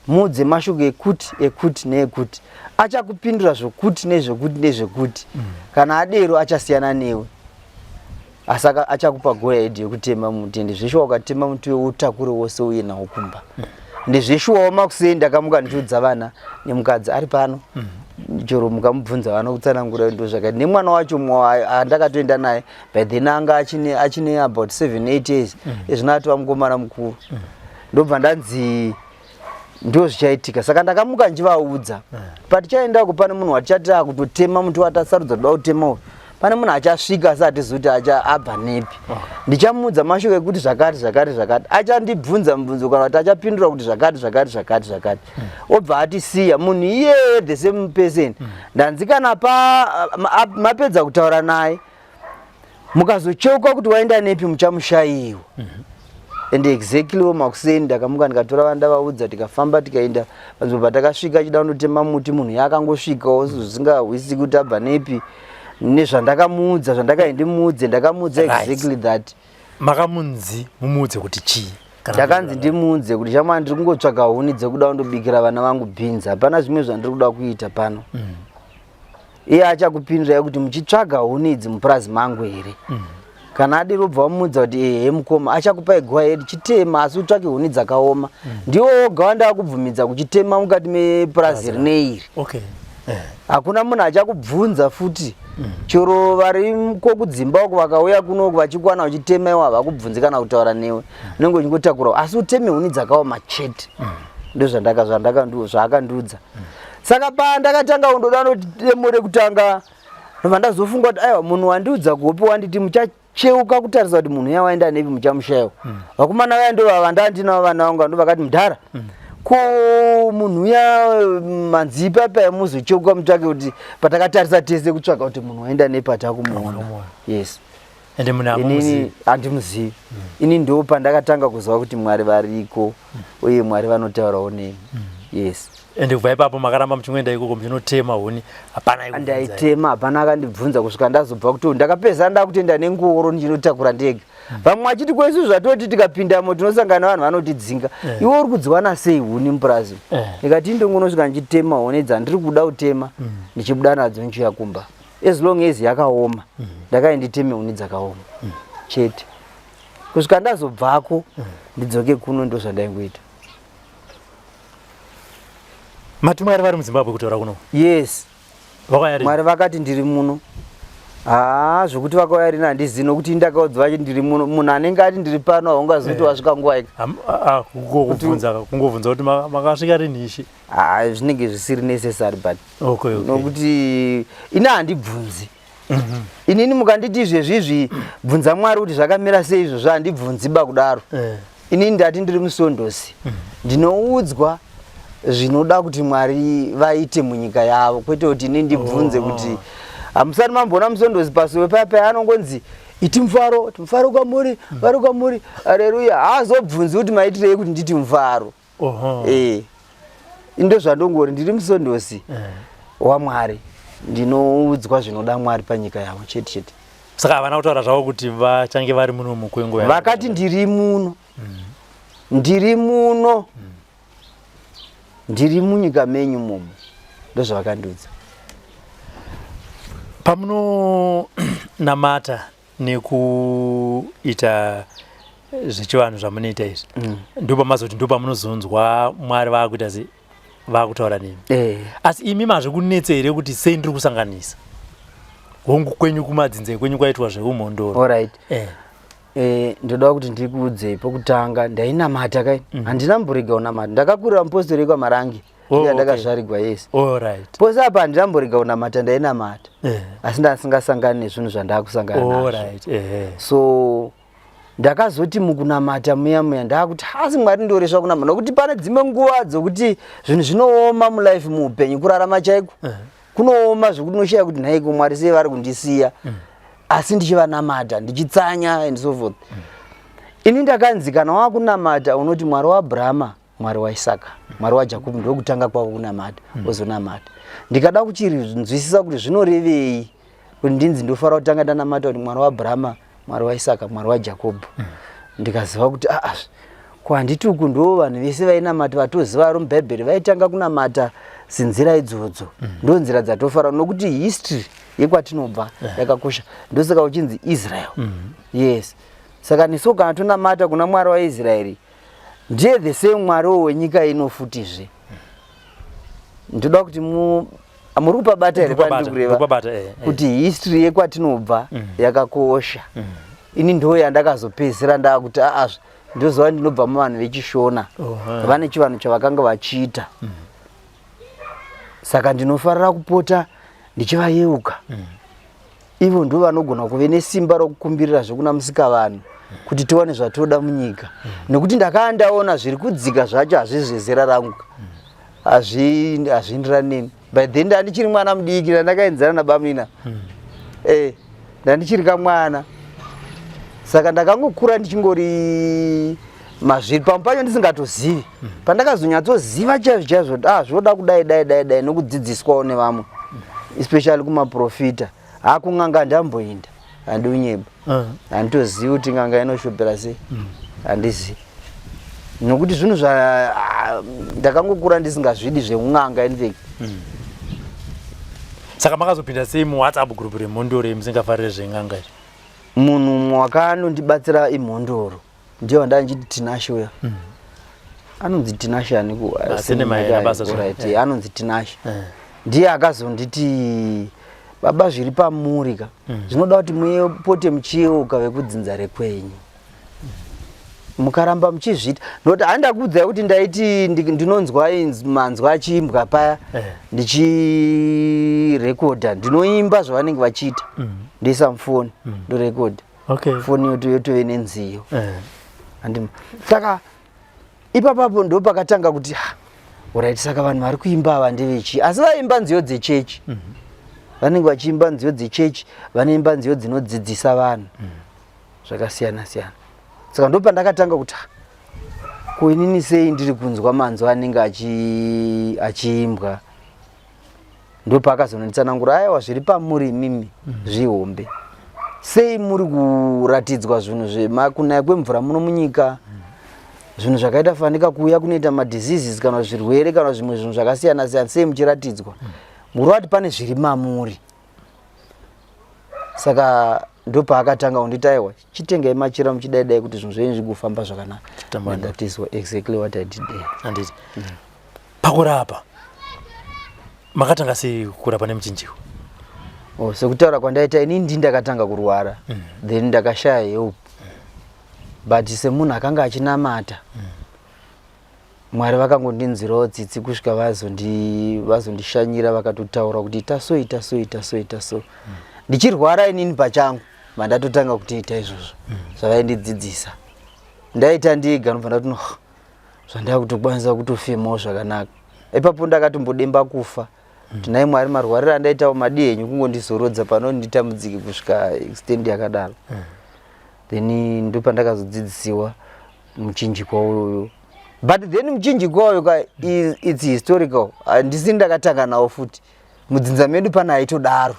mudze mashoko ekuti neekuti, achakupindura zvokuti nezvekuti. Kana adero achasiyana newe. Asaka achakupa goahead yekutema muti. Ndizvishuwa ukatema muti utakure wose uye nawo kumba. Ndizvishuwawo makusei ndakamuka ndichiudza vana nemukadzi ari pano. Chero mukamubvunza vanokutsanangura ndo zvakati. Nemwana wacho andakatoenda naye, by then anga achine about 7-8 years. Ezvinati vamukomana mukuru. Ndobva ndanzi ndo zvichaitika. Saka ndakamuka nchivaudza. Patichaendako pane munhu watichati kutotema muti watasarudza kuda kutema. Pane munhu achasvika asati zoti abva nepi. Ndichamudza mashoko ekuti zvakati. Achandibvunza mubvunzo kana kuti achapindura kuti zvakati. Obva ati siya munhu iye the same person. Ndanzi kana mapedza kutaura naye, mukazocheuka kuti waenda nepi muchamushayiwa. And exactly makuseni ndakamuka ndikatora vana ndavaudza, tikafamba tikaenda. Panzvimbo patakasvika chida kundotema muti, munhu yakangosvikawo zvisingahwisi kuti abva nepi. Nezvandakamuudza, zvandakaendimuudze, ndakamuudza exactly that. Makamunzi mumuudze kuti chii? Ndakanzi ndimuudze kuti chamwana ndiri kungotsvaka huni dzekuda kundobikira vana vangu bhinzi, hapana zvimwe zvandiri kuda kuita pano. Iye achakupindirai kuti muchitsvaga huni idzi mupurazi mangu here. Kana adiro obva wamuudza kuti mukoma, achakupai goahead chitema asi utsvake huni dzakaoma. Ndiwo oga wandakubvumidza kuchitema mukati mepurazi rine iri. Hakuna munhu achakubvunza futi. Chero vari kokudzimba uko vakauya kuno vachikwana uchitema iwo havakubvunzi kana kutaura newe. Unenge uchingotakura asi uteme huni dzakaoma chete. Ndo zvaakandiudza. Saka pandakatanga kundoda demo rekutanga, ndomandazofunga kuti aiwa munhu wandiudza kuhope wanditi muchacheuka kutarisa kuti munhu uya waenda nepi muchamushayiwa. Vakomana vaya ndo vandandinawo vana vangu ndo vakati Mudhara, ko munhu uya manzi papa yamuzocheuka mutsvake kuti patakatarisa tese kutsvaka kuti munhu waenda nepi atakumuona. Yes. ende muna inini handimuzivi. Ini ndo pandakatanga kuziva kuti Mwari variko uye Mwari vanotaurawo nemi. Yes. Ende kubva ipapo makaramba muchinoenda ikoko muchinotema huni hapana ndaitema hapana akandibvunza kusvika ndazobva kuti ndakapedza ndakutenda nengoro ndichinotakura ndega. Vamwe vachiti kwesu zvatoti tikapindamo tinosangana vanhu vanotidzinga. Iwe uri kudziwana sei huni mupurazi? Ndikati ndongonosvika ndichitema huni dzandiri kuda kutema ndichibuda nadzo ndichiuya kumba. As long as yakaoma ndakaenditeme huni dzakaoma chete. Kusvika ndazobvako ndidzoke kuno ndozvandaingoita. Mati Mwari vari muZimbabwe kutora kuno? Yes. Vakayari? Mwari vakati ndiri muno. Zvokuti vakayari handizivi nokuti ndakaudzwa kuti ndiri muno. Munhu anenge ati ndiri pano haungazivi kuti wasvika nguva iki. Kungovhunza kuti makasvika rinhishi. Zvinenge zvisiri necessary but. Okay. Nokuti ini handibvunzi. Inini mukanditi izvezvizvi bvunza Mwari kuti zvakamira sei izvozvo handibvunziba kudaro. Inini ndati ndiri musondosi. Ndinoudzwa zvinoda kuti Mwari vaite munyika yavo, kwete kuti inini ndibvunze kuti hamusati mambona musondosi pasuwe paya anongonzi iti mufaro, mufaro kwamuri, mufaro kwamuri, haleluya. Haazobvunzi kuti maitirei kuti nditi mufaro. Ndo zvandongori ndiri musondosi waMwari. Ndinoudzwa zvinoda Mwari panyika yavo chete chete. Saka havana kutaura zvavo kuti vachange vari muno mukwengo yavo? Vakati ndiri muno. Ndiri muno. Ndiri munyika menyu momo. Ndozvavakandiudza. Pamuno namata nekuita zvechivanhu zvamunoita izvi. Ndopamazoti ndopamunozonzwa Mwari vakuita vakutaura nemi. Asi imi mazvikunetsa here kuti sei ndiri kusanganisa hongu kwenyu kumadzinze kwenyu kwaitwa zveumhondoro? Alright. Ndoda kuti ndikuudze pokutanga ndainamata kai. Handina mborega unamata. Ndakakurira mupostori kwaMarangi. Ndakazvarigwa. Yes. Alright. Pose apa handina mborega unamata ndainamata. Asi ndasingasangani nezvinhu zvandakusangana nazvo. Alright. So ndakazoti mukunamata muya ndakuti asi Mwari ndoresva kunamata nokuti pane dzimwe nguva dzokuti zvinhu zvinooma mulife muupenyu kurarama chaiko. Kunooma zvokuti unoshaya kuti nhaiko Mwari sei vari kundisiya. Asi ndichivanamata ndichitsanya and so forth. Ini ndakanzi kana wakunamata unoti Mwari waAbrahama, Mwari waIsaka, Mwari waJakobho ndokutanga kwako kunamata, wozonamata. Ndikada kuchinzwisisa kuti zvinorevei kuti ndinzi ndofara kutanga ndanamata kuti Mwari waAbrahama, Mwari waIsaka, Mwari waJakobho. Ndikaziva kuti kwanditi uku ndo vanhu vese vainamata vatoziva vari muBhaibheri vaitanga kunamata sinzira idzodzo. Ndo nzira dzatofara nokuti history yekwatinobva yakakosha. Ndosaka uchinzi Israel. Yes. Saka nesu kana tonamata kuna Mwari waIsraeri ndiye the same Mwari wenyika ino futizve. Ndoda kuti muri kupabata here pandikureva kuti history yekwatinobva yakakosha. Ini ndo yandakazopedzisira ndakuti ndozova ndinobva muvanhu vechishona. Vane chivanhu chavakanga vachiita. Saka ndinofarira kupota ndichivayeuka. Ivo ndo vanogona kuve nesimba rokukumbirira zvekuna Musikavanhu kuti tiwane zvatoda munyika. Nekuti ndakandaona zviri kudzika zvacho hazvizvezera rangu. Hazviindirani neni. By then ndandichiri mwana mudiki ndakaenzana nabamina. Ndandichiri kamwana. Saka ndakangokura ndichingori mazviri pamwe pacho ndisingatozivi. Pandakazonyatsoziva chaizvo zvoda kudai nokudzidziswawo nevamwe. Especially kumaprofita. Kun'anga ndamboenda. Handiunyeba. Handitozivi kuti n'anga inoshopera sei. Handizivi. Nokuti zvinhu ndakangokura ndisingazvidi zveun'anga in. Saka makazopinda sei muWhatsApp group remhondoro musingafarire zven'anga izvi? Munhu wakanondibatsira imhondoro ndiyo ndanjiti Tinashe uya. Anonzi Tinashe aniku. Anonzi Tinashe. Ndiye akazonditi baba zviri pamuri ka. Zvinoda kuti mupote muchiyeuka vekudzinza rekwenyu. Mukaramba muchizvita. Noti handakuudzai kuti ndaiti ndinonzwa manzwa achiimbwa paya ndichirekodha. Ndinoimba zvavanenge vachiita. Ndoisa mufoni ndorekodha. Foni yotove nenziyo. Saka ipapapo ndo pakatanga kuti alright, saka vanhu vari kuimba ava ndevechi. Asi vaimba nziyo dzechechi. Vanenge vachiimba nziyo dzechechi, vanoimba nziyo dzinodzidzisa vanhu. zvakasiyana siyana. Saka ndo pandakatanga kuti kuinini sei ndiri kunzwa manzwa anenge achiimbwa. Ndo pakazonitsanangura aiwa zviri pamuri mimi zvihombe. Sei muri kuratidzwa zvinhu zvemakunaya kwemvura muno munyika. Zvinhu zvakaita fanika kuuya kunoita madiseases kana zvirwere kana zvimwe zvinhu zvakasiyana siyana sei muchiratidzwa. Murati pane zviri mamuri. Saka ndo paakatanga kunditaiwa chitengai machira muchidaidai kuti zvinhu zvenyu zvigofamba zvakanaka. That is exactly what I did there. Anditi. Pakurapa makatanga sei kurapa nemuchinjiko? Sekutaura kwandaita inini ndakatanga kurwara. Then ndakashaya help. But semunhu akanga achinamata. Mwari vakangondinzirawo tsitsi kusvika vazondishanyira vakatotaura kuti ita so. Ndichirwara inini pachangu mandatotanga kuti ita izvozvo zvavaindidzidzisa. Ndaita ndiga ndobva ndati zvandava kutokwanisa kutofemawo zvakanaka. Ipapo ndakatombodemba kufa. Tinai Mwari marwariro andaitawo madi henyu kungondizorodza panonditambudzike kusvika extend yakadaro. Then ndo pandakazodzidzisiwa muchinjikwa uyoyo. But then muchinjikwa uyo it's historical. Ndisi ndakatanga nawo futi. Mudzinza medu pana aitodaro.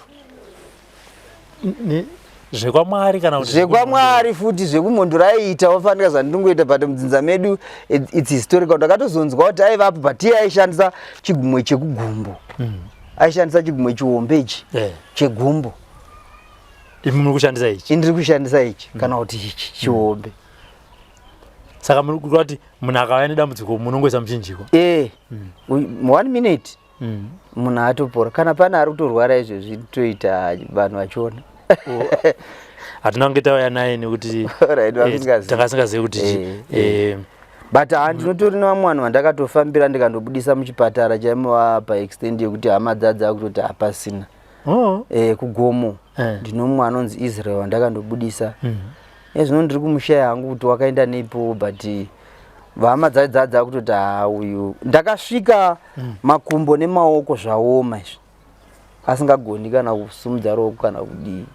Zvekwamwari kana kuti zvekwamwari futi zvekumondura aiita wafanika zvandingoita but mudzinza medu it's historical. Ndakatozonzwa kuti aivapo but iye aishandisa chigumwe chekugumbo. Aishandisa chigumwe chihombe ichi chegumbo. Muri kushandisa ichi? Ndiri kushandisa ichi kana kuti ichi chihombe. Saka muri kuti munhu akauya nedambudziko munongoisa muchinjiko? 1 minute munhu atopora. Kana pane ari kutorwara izvozvi toita vanhu vachiona. Hatina kunge tauya naye nekuti takasingazivi kuti but ndinotori nevamwe vanhu vandakatofambira ndikandobudisa muchipatara chaimova paextend yekuti hama dzadza kutoti hapasina. Kugomo ndinomwe anonzi Israel wandakandobudisa. Zvino ndiri kumushaya hangu kuti wakaenda neipo but vahama dzadzadza kutoti uyu ndakasvika makumbo nemaoko zvaoma izvi asingagoni kana kusumudza roko kana kudii.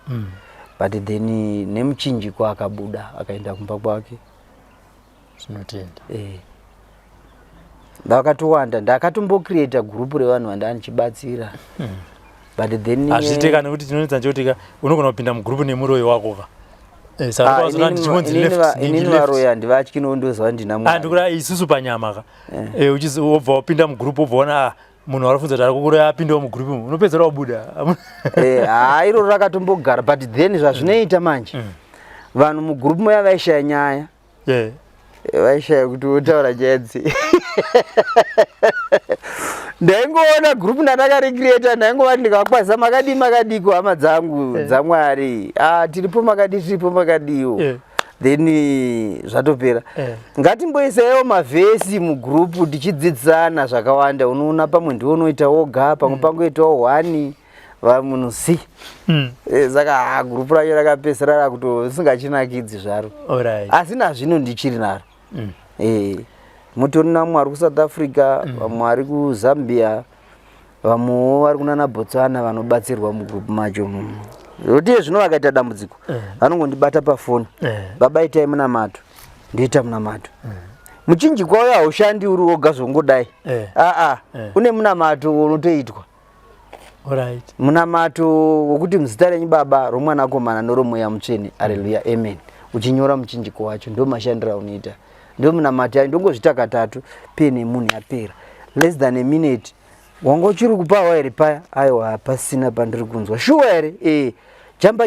But then nemuchinjiko akabuda akaenda kumba kwake. Tinotenda. Ndakatowanda ndakatombocreate group revanhu vandanichibatsira. But then azviteka nekuti tinonetsa njotika unogona kupinda mugroup nemuroyi wako ka. Saka kwazona ndichimodzi left. Inini varoya ndivatyi nondozva ndina mwana. Ndikura isusu panyama ka. Uchizobva wapinda mugroup obvaona munhu warafunza kuti arikukuroya apindawo mugroup unopedzera wabuda. Iro rakatombogara but then zvazvinoita manje vanhu mugroup moya vaishaya nyaya. Vaishaya kuti wotaura nyaya dzi. Ndaingoona group ndandakarecreata ndaingova ndikakwazisa makadiko hama dzangu dzamwari. Tiripo makadiwo. Then zvatopera. Ngatimboisaiwo mavhesi mugroup tichidzidzisana zvakawanda. Unoona pamwe ndiwo unoita woga pamwe pangoitawo 1 vamunhu si. Saka group racho rakapesera rakuti singachinakidzi zvaro. Asi nazvino ndichiri naro. Mutori namwe ari kuSouth Africa, vamwe ari kuZambia, vamwewo vari kunana Botswana vanobatsirwa mugroup macho. Kuti zvino vakaita dambudziko vanongondibata pafoni. Baba itai munamato. Ndoita munamato. Muchinjikwa uyo haushandi uri woga zvongodai. Une munamato unotoitwa. Munamato wokuti muzita renyu Baba romwanakomana noromweya mutsvene. Haleluya, amen. Uchinyora muchinjiko wacho ndo mashandira unoita. Ndo munamati ndongozvita katatu pene munhu yapera. Less than a minute. Wanga uchiri kupawa ere paya? Aiwa hapasina pandiri kunzwa. Sure ere?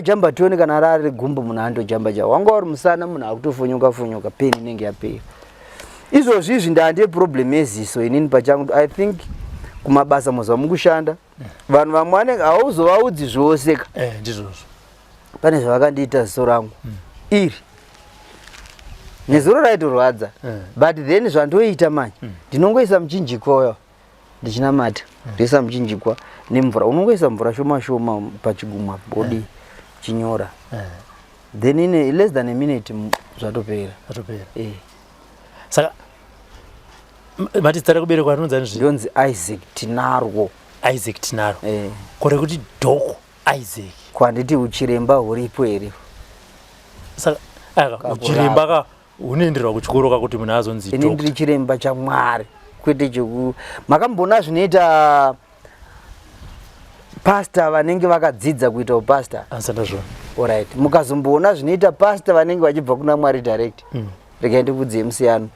Jamba tione kana rari gumbo munhu andojamba. Wanga uri musana munhu akutofonyoka peni inenge yapera. Izvozvi ndande problem yeziso inini pachangu. I think kumabasa muzva mukushanda vanhu vamwe vanenge hauzovaudzi zvose ka. Ndizvozvo. Pane zvavakandiita ziso rangu iri nezuro raitorwadza but then zvandoita manje ndinongoisa muchinjikwa uyo ndichinamata ndoisa muchinjikwa nemvura. Unongoisa mvura shoma pachigumwa body chinyora then in less than a minute zvatopera. Saka matizita kuberekwa rinonzi ndizvi? Ndonzi Isaac Tinarwo. Kore kuti Doko Isaac. Kwanditi uchiremba huripo here. Saka uchiremba ka unoenderwa kuchikoro kakuti munhu azonzi ini ndiri chiremba chaMwari kwete cheku makambona zvinoita pastor vanenge vakadzidza kuita upastor asandazvo alright mukazomboona zvinoita pastor vanenge vachibva kuna Mwari direct rega ndikudze musiyano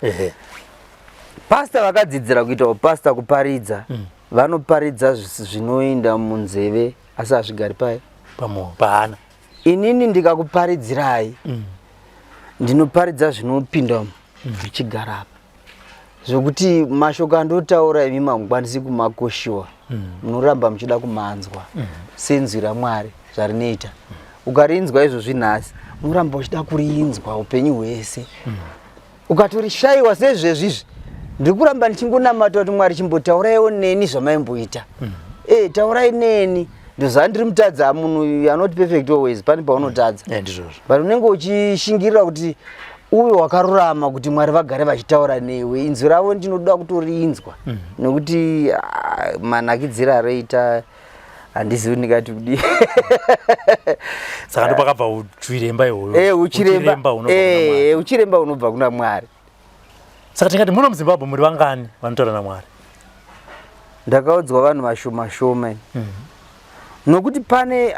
pastor vakadzidzira kuita upastor kuparidza vanoparidza zvinoenda munzeve asi hazvigari paana inini ndikakuparidzirai ndinoparidza zvinopinda zvichigara apa zvokuti mashoko andotaura imi mamukwanisi kumakoshiwa munoramba muchida kumanzwa senzwi raMwari zvarinoita ukarinzwa izvozvi nhasi unoramba uchida kurinzwa upenyu hwese ukatorishaiwa sezvezvizvi ndiri kuramba ndichingonamata kuti Mwari chimbotauraiwo neni zvamaimboita taurai neni ndozandiri mutadza munhu anoti perfect always pane paunotadza but unenge uchishingirira kuti uye wakarurama kuti Mwari vagare vachitaura newe inzwi ravo ndinoda kutorinzwa nekuti manakidzira aroita handizivi ndikati kudi saka ndopakabva uchiremba ihoyo uchiremba unobva kuna Mwari. Saka tingati muno muZimbabwe muri vangani vanotaura naMwari? Ndakaudzwa vanhu vashoma shoma nokuti pane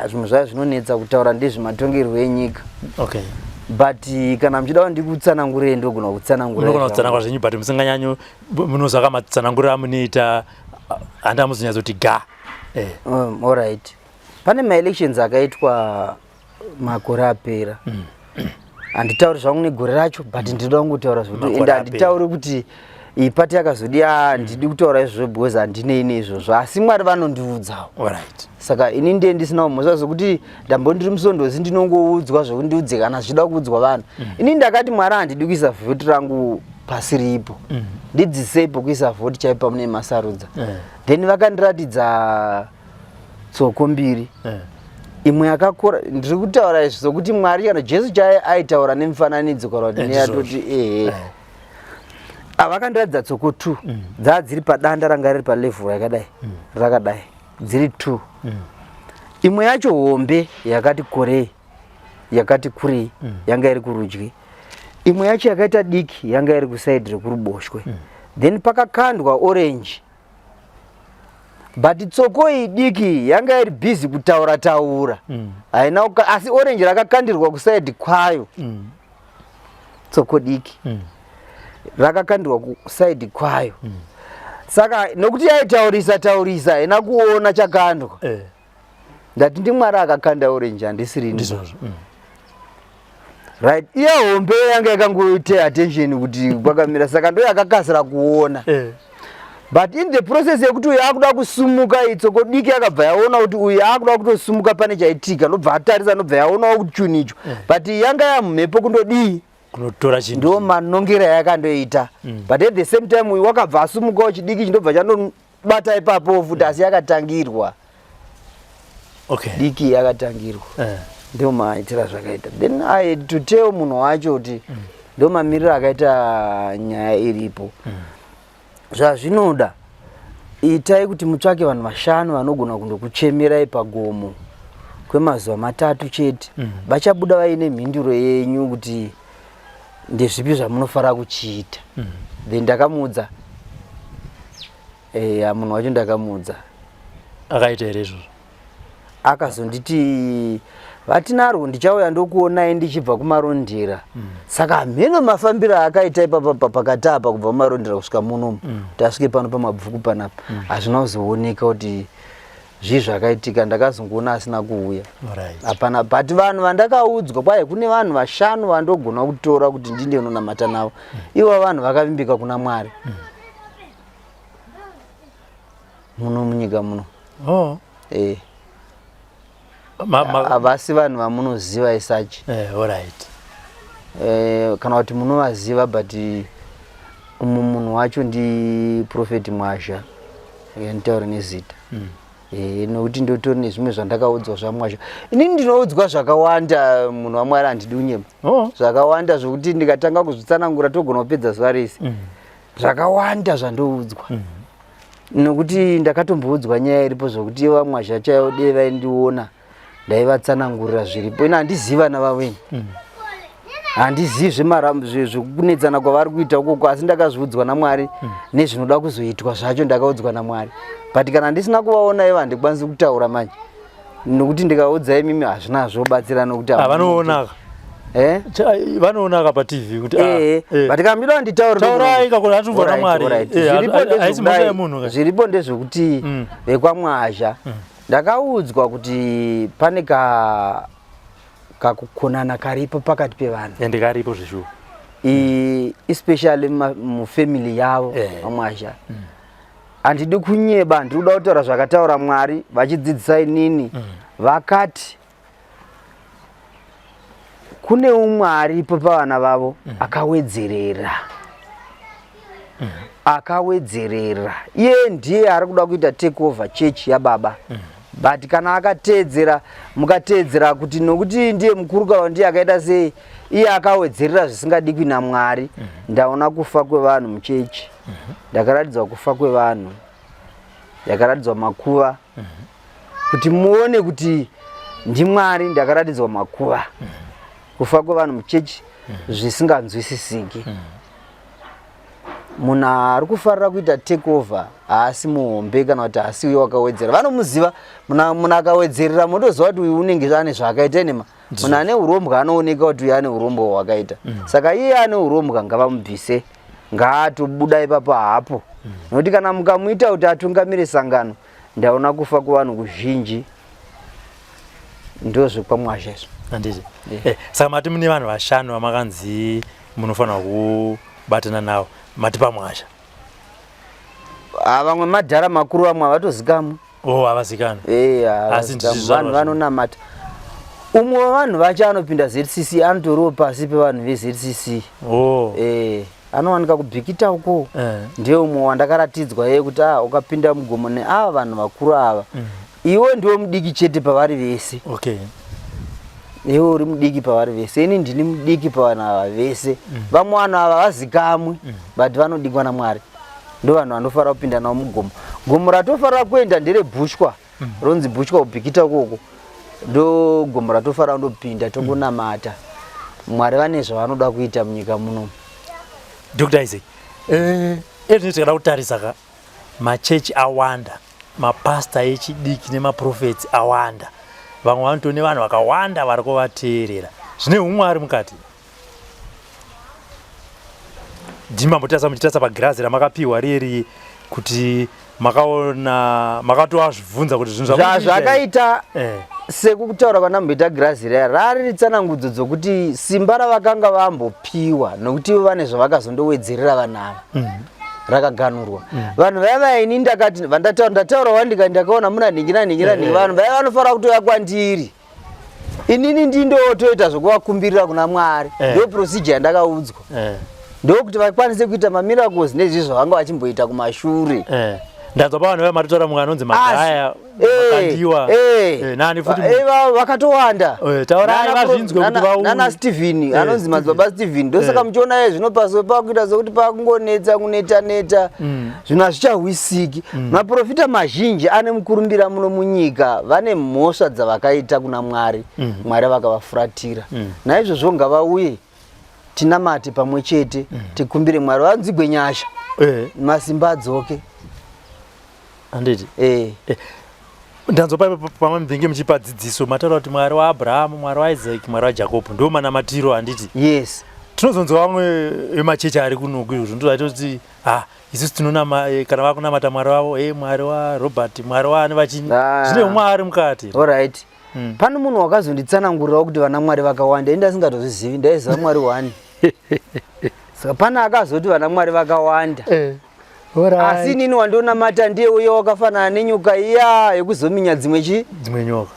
zvimwe zvazvo zvinonetsa kutaura ndezvematongerwo enyika. Okay. But kana muchida ndikutsanangurire ndogona kutsanangurira. Ndogona kutsanangura zvenyu but musinganyanyo munozaka matsanangurira amunoita handa muzonyatsoti ga. All right. Pane ma-elections akaitwa makore apera. Handitauri zvangu negore racho but ndinoda kungotaura zvokuti ende handitauri kuti ipati yakazodi ndidi kutaura izvozvo because handine izvozvo asi Mwari vanondiudzawo. Alright. Saka ini ndiye ndisina umhosva zvokuti ndambondiri musondozi ndinongoudzwa zvokuti ndiudze kana zvichida kuudzwa vanhu. Ini ndakati Mwari handidi kuisa vhoti rangu pasi ripo. Ndidziseipo kuisa vhoti chaipo mune masarudza. Then vakandiratidza tsoko mbiri. Imwe yakakora ndiri kutaura izvi zvokuti Mwari kana Jesu chaiye aitaura nemufananidzo kana kuti neyatoti avakandiratidza tsoko 2 dzaa dziri padanda ranga riri palevel yakadai rakadai dziri 2. Imwe yacho hombe yakati korei yakati kurei yanga iri kurudyi, imwe yacho yakaita diki yanga iri kusaidi rekuruboshwe, then pakakandwa orange. But tsoko iyi diki yanga iri busy kutaura taura haina asi orange rakakandirwa kusaidi kwayo. Tsoko diki rakakandirwa kusaidi kwayo. Saka nokuti yaitaurisa taurisa haina kuona chakandwa. Ndati ndiMwari akakanda orange handisiri ndizvo. Right, iya hombe yanga yakangoita attention kuti kwakamira saka ndo yakakasira kuona. But in the process yekuti uyu akuda kusumuka itsoko diki yakabva yaona kuti uyu akuda kutosumuka pane chaitika nobva atarisa nobva yaonawo kuti chunicho. But yanga yamhepo kundodii kunotora chinhu ndo manongera yakandoita. But at the same time uyu wakabva asumukawo chidiki chinobva chandobata ipapo futi asi yakatangirwa. Okay. Diki yakatangirwa. Ndio maitira zvakaita. Then I had to tell munhu wacho kuti ndo mamiriro akaita nyaya iripo. Zvazvinoda itai kuti mutsvake vanhu 5 vanogona kundokuchemerai pagomo kwemazuva 3 chete. Vachabuda vaine mhinduro yenyu kuti ndezvipi zvamunofara kuchiita. Then ndakamuudza munhu wacho ndakamuudza akaita here izvozvo. Akazonditi vatinaro ndichauya ndokuonai ndichibva kumarondera. Saka mheno mafambiro akaita ipapa pakati apa kubva kumarondera kusvika munomu tasvike pano pamabvuku panapa hazvina kuzooneka kuti zvii zvakaitika. Ndakazongoona asina kuuya. Hapana, but vanhu vandakaudzwa kwaye kune vanhu 5 vandogona kutora kuti ndinde unonamata navo. Ivo vanhu vakavimbika kuna Mwari muno munyika muno. Havasi vanhu vamunoziva isachi. Alright. Kana kuti munovaziva but munhu wacho ndi Prophet Mwasha nditaure nezita. Nokuti ndotori nezvimwe zvandakaudzwa zvaMwasha. Inini ndinoudzwa zvakawanda munhu waMwari handidi unyema. Zvakawanda zvokuti ndikatanga kuzvitsanangura togona kupedza zuva rese. Zvakawanda zvandoudzwa. Nokuti ndakatomboudzwa nyaya iripo zvokuti vaMwasha chaivo dei vaindiona ndaivatsanangurira zviripo. Ina handiziva navaweni. handizivi zvekunetsana kwavari kuita ukoko, asi ndakazviudzwa naMwari nezvinoda kuzoitwa zvacho ndakaudzwa naMwari. But kana handisina kuvaona ivo handikwanisi kutaura manje, nokuti ndikaudzai mimi hazvina zvobatsira nokuti vanoonaka vanoonaka paTV kuti but kana minoda nditaurai kakunatumva naMwari zviripo ndezvekuti vekwaMwazha ndakaudzwa kuti pane kakukonana karipo pakati pevanhu ndikaripo zvishuwa especially mufamily yavo vaMwazha. Handidi kunyeba, ndiri kuda kutaura zvakataura Mwari vachidzidzisa inini. Vakati kune umwe aripo pavana vavo akawedzerera, akawedzerera. Iye ndiye ari kuda kuita take over church yaBaba. But kana akateedzera, mukateedzera kuti nokuti ndiye mukuru kana ndiye akaita sei, iye akawedzerera zvisingadikwi naMwari, ndaona kufa kwevanhu muchechi. Ndakaratidzwa kufa kwevanhu, ndakaratidzwa makuva, kuti muone kuti ndiMwari. Ndakaratidzwa makuva, kufa kwevanhu muchechi zvisinganzwisisiki. Munhu ari kufarira kuita take over haasi muhombe kana kuti haasi uyo wakawedzera. Vanomuziva munhu akawedzerera, munotoziva kuti uyu unenge ane zvakaita nema. Munhu ane urombwa anooneka kuti uyu ane urombwa hwakaita. Saka iye ane urombwa ngavamubvise, ngaatobuda ipapo hapo. Nokuti kana mukamuita kuti atungamire sangano, ndaona kufa kuvanhu kuzhinji. NdozvekwaMwazha izvo. Handiti. Saka mati mune vanhu vashanu vamakanzi munofanira kubatana navo, mati paMwazha. Vamwe madhara makuru, vamwe havatozikamwi. Havazikanwi. Vanhu vanonamata. Umwe wevanhu vacho anopinda ZCC, anotoriwo pasi pevanhu veZCC. Anowanika kubhikita uko. Ndiye umwe wandakaratidzwa yeye kuti ukapinda mugomo neava vanhu vakuru ava, iwe ndiwe mudiki chete pavari vese. Iwe uri mudiki pavari vese, ini ndini mudiki pavanhu ava vese. Vamwe vanhu ava vazikamwi, but vanodikwa naMwari. Ndo vanhu vanofanira kupinda navo mugomo. Gomo ratofanira kuenda ndereBushwa, ronzi Bushwa kubhikita ukoko. Ndo gomo ratofanira kundopinda tokunamata. Mwari vane zvavanoda kuita munyika muno. Dr. Isaac, tikada kutarisa machechi awanda, mapasta echidiki nemaprofeti awanda. Vamwe vanotone vanhu vakawanda vari kuvateerera. Zvine umwari mukati. Ndima muchitasa pagirazi ramakapiwa riri kuti makaona makatozvibvunza kuti zvinhu zvakaita sekutaura kwanamboita girazi raya rari ritsanangudzo dzokuti simba ravakanga vambopiwa nokuti vane zvavakazondowedzerera vanhu ava rakaganurwa. Vanhu vaya vaini ndakati ndataura wandika ndakaona muna ningira vanhu vaya vanofanira kutoya kwandiri. Inini ndindotoita zvokuvakumbirira kuna Mwari. Ndo procedure yandakaudzwa. Ndokuti vakwanise kuita mamiracles nezvizvo vanga vachimboita kumashure. Ndanzwa pavanhu vamatotaura mumwe anonzi Magaya, Makandiwa, nani futi vakatowanda. Taurani vazvinzwe kuti vauye. Nana Stephen, anonzi madzibaba Stephen. Ndosaka muchiona iye zvino paso pakuita zokuti pakungonetsa kuneta zvinhu hazvichahwisiki. Maprofita mazhinji ane mukurumbira muno munyika, vane mhosva dzavakaita kuna Mwari. Mwari vakavafuratira. Naizvozvo ngavauye tinamate pamwe chete, tikumbire Mwari vanzwigwe nyasha, masimba adzoke. Handiti? Ndanzwa pamwe mubvenge muchipa dzidziso mataura kuti Mwari waAbhurahama, Mwari waIsaac, Mwari waJakobho ndo manamatiro. Handiti? Yes. Tinozonzwa vamwe vemachechi ari kunoku izvo ndozaita kuti isusu tinonama kana vakunamata Mwari wavo, Mwari waRobert, Mwari waani vachini. Zvine umwari mukati. Alright. Pano munhu wakazonditsanangurirawo kuti vana Mwari vakawanda, ndasingatozvizivi, ndaiziva Mwari wani. Saka pana akazoti vana Mwari vakawanda. Asi nini wandonamata ndiye uye wakafanana nenyoka iya yekuzominya dzimwe nyoka.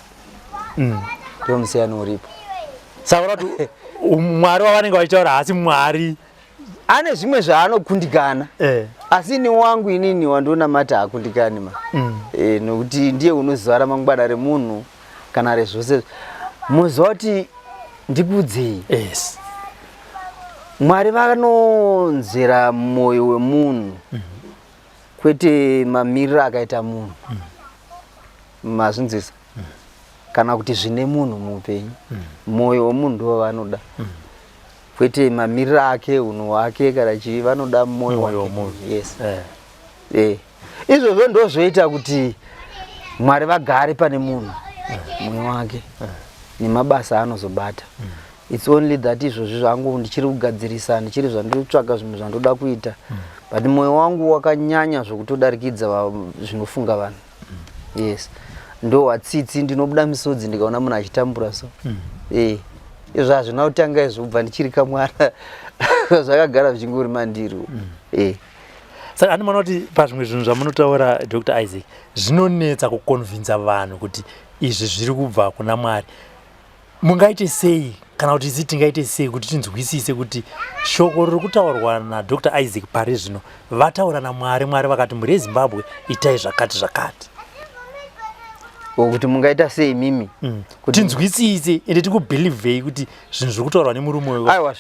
Ndiwo musiyano uripo. Saka kuti Mwari wavanenge vachitaura hasi Mwari ane zvimwe zvaanokundikana. Asi ni wangu inini wandonamata hakundikani ma. Nokuti ndiye unoziva ramangwana remunhu kana rezvose. Muzoti ndikudzei. Mwari vanonzera mwoyo wemunhu, kwete mamiriro akaita munhu. Mazvinzisa. Kana kuti zvine munhu muupenyu, mwoyo wemunhu ndiwo vanoda. kwete mamiriro ake, unhu hwake kana chii, vanoda mwoyo womunhu. Yes. Izvozvo ndozvoita kuti Mwari vagare pane munhu, mwoyo wake nemabasa anozobata. It's only that izvozvo zvangu ndichiri kugadzirisa, ndichiri zvandinotsvaka zvinhu zvandoda kuita, but mwoyo wangu wakanyanya zvokutodarikidza zvinofunga vanhu. Yes. Ndo watsitsi ndinobuda misodzi ndikaona munhu achitambura so. Izvo hazvina kutanga izvobva ndichiri kamwana zvakagara zvichingori mandiro. Saka andimana kuti pazvimwe zvinhu zvamunotaura Dr. Isaac zvinonetsa kukonvinza vanhu kuti izvi zviri kubva kuna Mwari. Mungaite sei kana kuti isi tingaite sei kuti tinzwisise kuti shoko riri kutaurwa naDr. Isaac pari zvino vataura naMwari, Mwari vakati muri Zimbabwe itai zvakati zvakati. Kuti mungaita sei mimi kuti tinzwisise ende tikubhilivhei kuti zvinhu zviri kutaurwa nemurume wewe. Aiwa.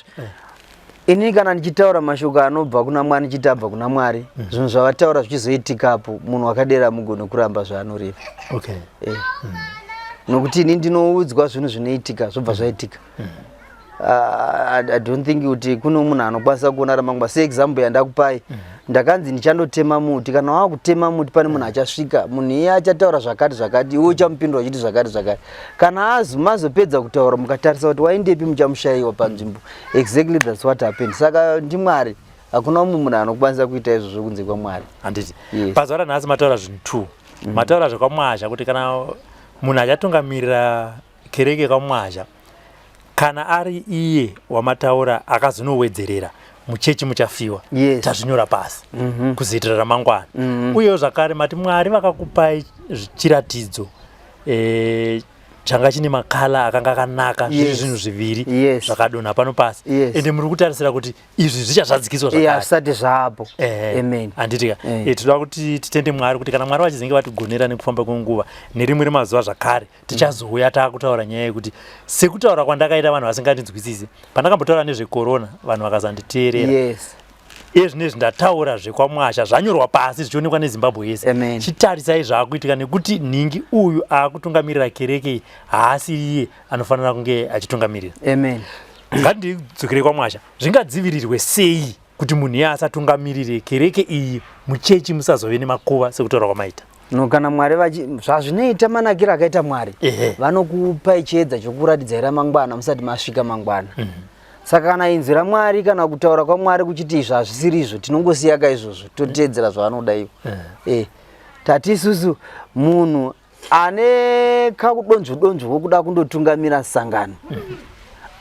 Ini kana ndichitaura mashoko anobva kuna Mwari ndichitabva kuna Mwari, zvinhu zvavataura zvichizoitikapo, munhu wakadera mugone kuramba zvaanoreva. Okay. Nokuti ini ndinoudzwa zvinhu zvinoitika zvobva zvaitika. I don't think kuti kuno munhu anokwanisa kuona ramangwana. Seexample yandakupai, ndakanzi ndichandotema muti, kana wakutema muti pane munhu achasvika, munhu iye achataura zvakati zvakati, iwe uchamupindura uchiti zvakati zvakati. Kana mazopedza kutaura mukatarisa kuti waindepi muchamushayiwa panzvimbo. Exactly that's what happened. Saka ndiMwari, hakuna mumwe munhu anokwanisa kuita izvozvo kunze kwaMwari. Handiti. Pazuva ranhasi mataura zvinhu 2. Mataura zvakamwazha kuti kana munhu achatungamirira kereke kamwazha, kana ari iye wamataura akazonowedzerera muchechi muchafiwa. Tazvinyora pasi kuzoitira ramangwana. Uyewo zvakare mati Mwari vakakupai chiratidzo changa chine makala akanga akanaka, zviri zvinhu zviviri zvakadonha pano pasi, ende muri kutarisira kuti izvi zvichazadzikiswa zvakare. Asati zvapo. Amen. Handitika. Tinoda kuti titende Mwari kuti kana Mwari vachizenge vatigonera nekufamba kwenguva nerimwe remazuva zvakare tichazouya taakutaura nyaya yekuti sekutaura kwandakaita vanhu vasingandinzwisisi pandakambotaura nezvekorona vanhu vakazanditeerera. Iye zvinezvi ndataura zvekwamwasha zvanyorwa pasi zvichionekwa neZimbabwe yese. Chitarisai zvaakuitika nekuti nhingi uyu akutungamirira kereke haasi iye anofanira kunge achitungamirira. Ngandidzokere kwamwasha. Zvingadzivirirwe sei kuti munhu iye asatungamirire kereke iyi muchechi musazove nemakuva sekutaura kwamaita? No, kana Mwari zvazvinoita manakiro akaita Mwari, vanokupai chiedza chokuratidzai ramangwana musati masvika mangwana. Saka kana inzwi raMwari kana kutaura kwaMwari kuchiti izvo hazvisiri izvo, tinongosiyaka izvozvo toteedzera zvavanoda ivo. Tati isusu munhu ane kakudonzvo wokuda kundotungamira sangano,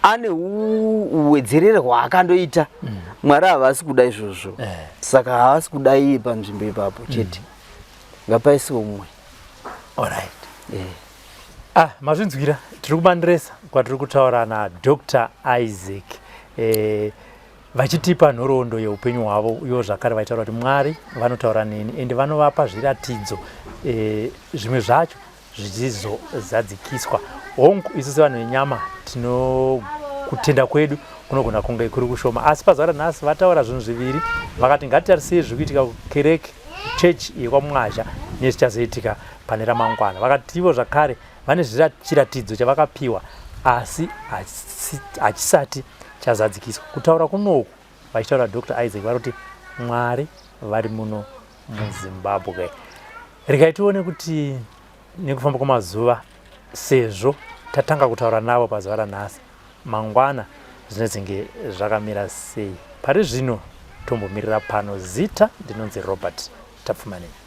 ane uwedzerere hwaakandoita, Mwari havasi kuda izvozvo. Saka havasi kuda iye panzvimbo ipapo chete. Ngapaisiwo mumwe. Alright. Mazvinzwira tiri kubandiresa kwatiri kutaura naDr. Isaac vachitipa nhoroondo yeupenyu hwavo, uye zvakare vaitaura kuti Mwari vanotaura neni ende vanovapa zviratidzo zvimwe zvacho zvichizozadzikiswa. Hongu isu sevanhu venyama kutenda kwedu kunogona kunge kuri kushoma, asi pazuva ranhasi vataura zvinhu zviviri. Vakati ngatitarisei zviri kuitika kukereke chechi yekwamwazha nezvichazoitika pane ramangwana. Vakati ivo zvakare vane chiratidzo chavakapiwa asi hachisati chazadzikiswa. Kutaura kunoku vachitaura Dr. Isaac vari kuti Mwari vari muno muZimbabwe. Regai tione kuti nekufamba kwamazuva sezvo tatanga kutaura navo pazuva ranhasi, mangwana zvinozenge zvakamira sei. Pari zvino tombomirira pano. Zita ndinonzi Robert Tapfumaneni.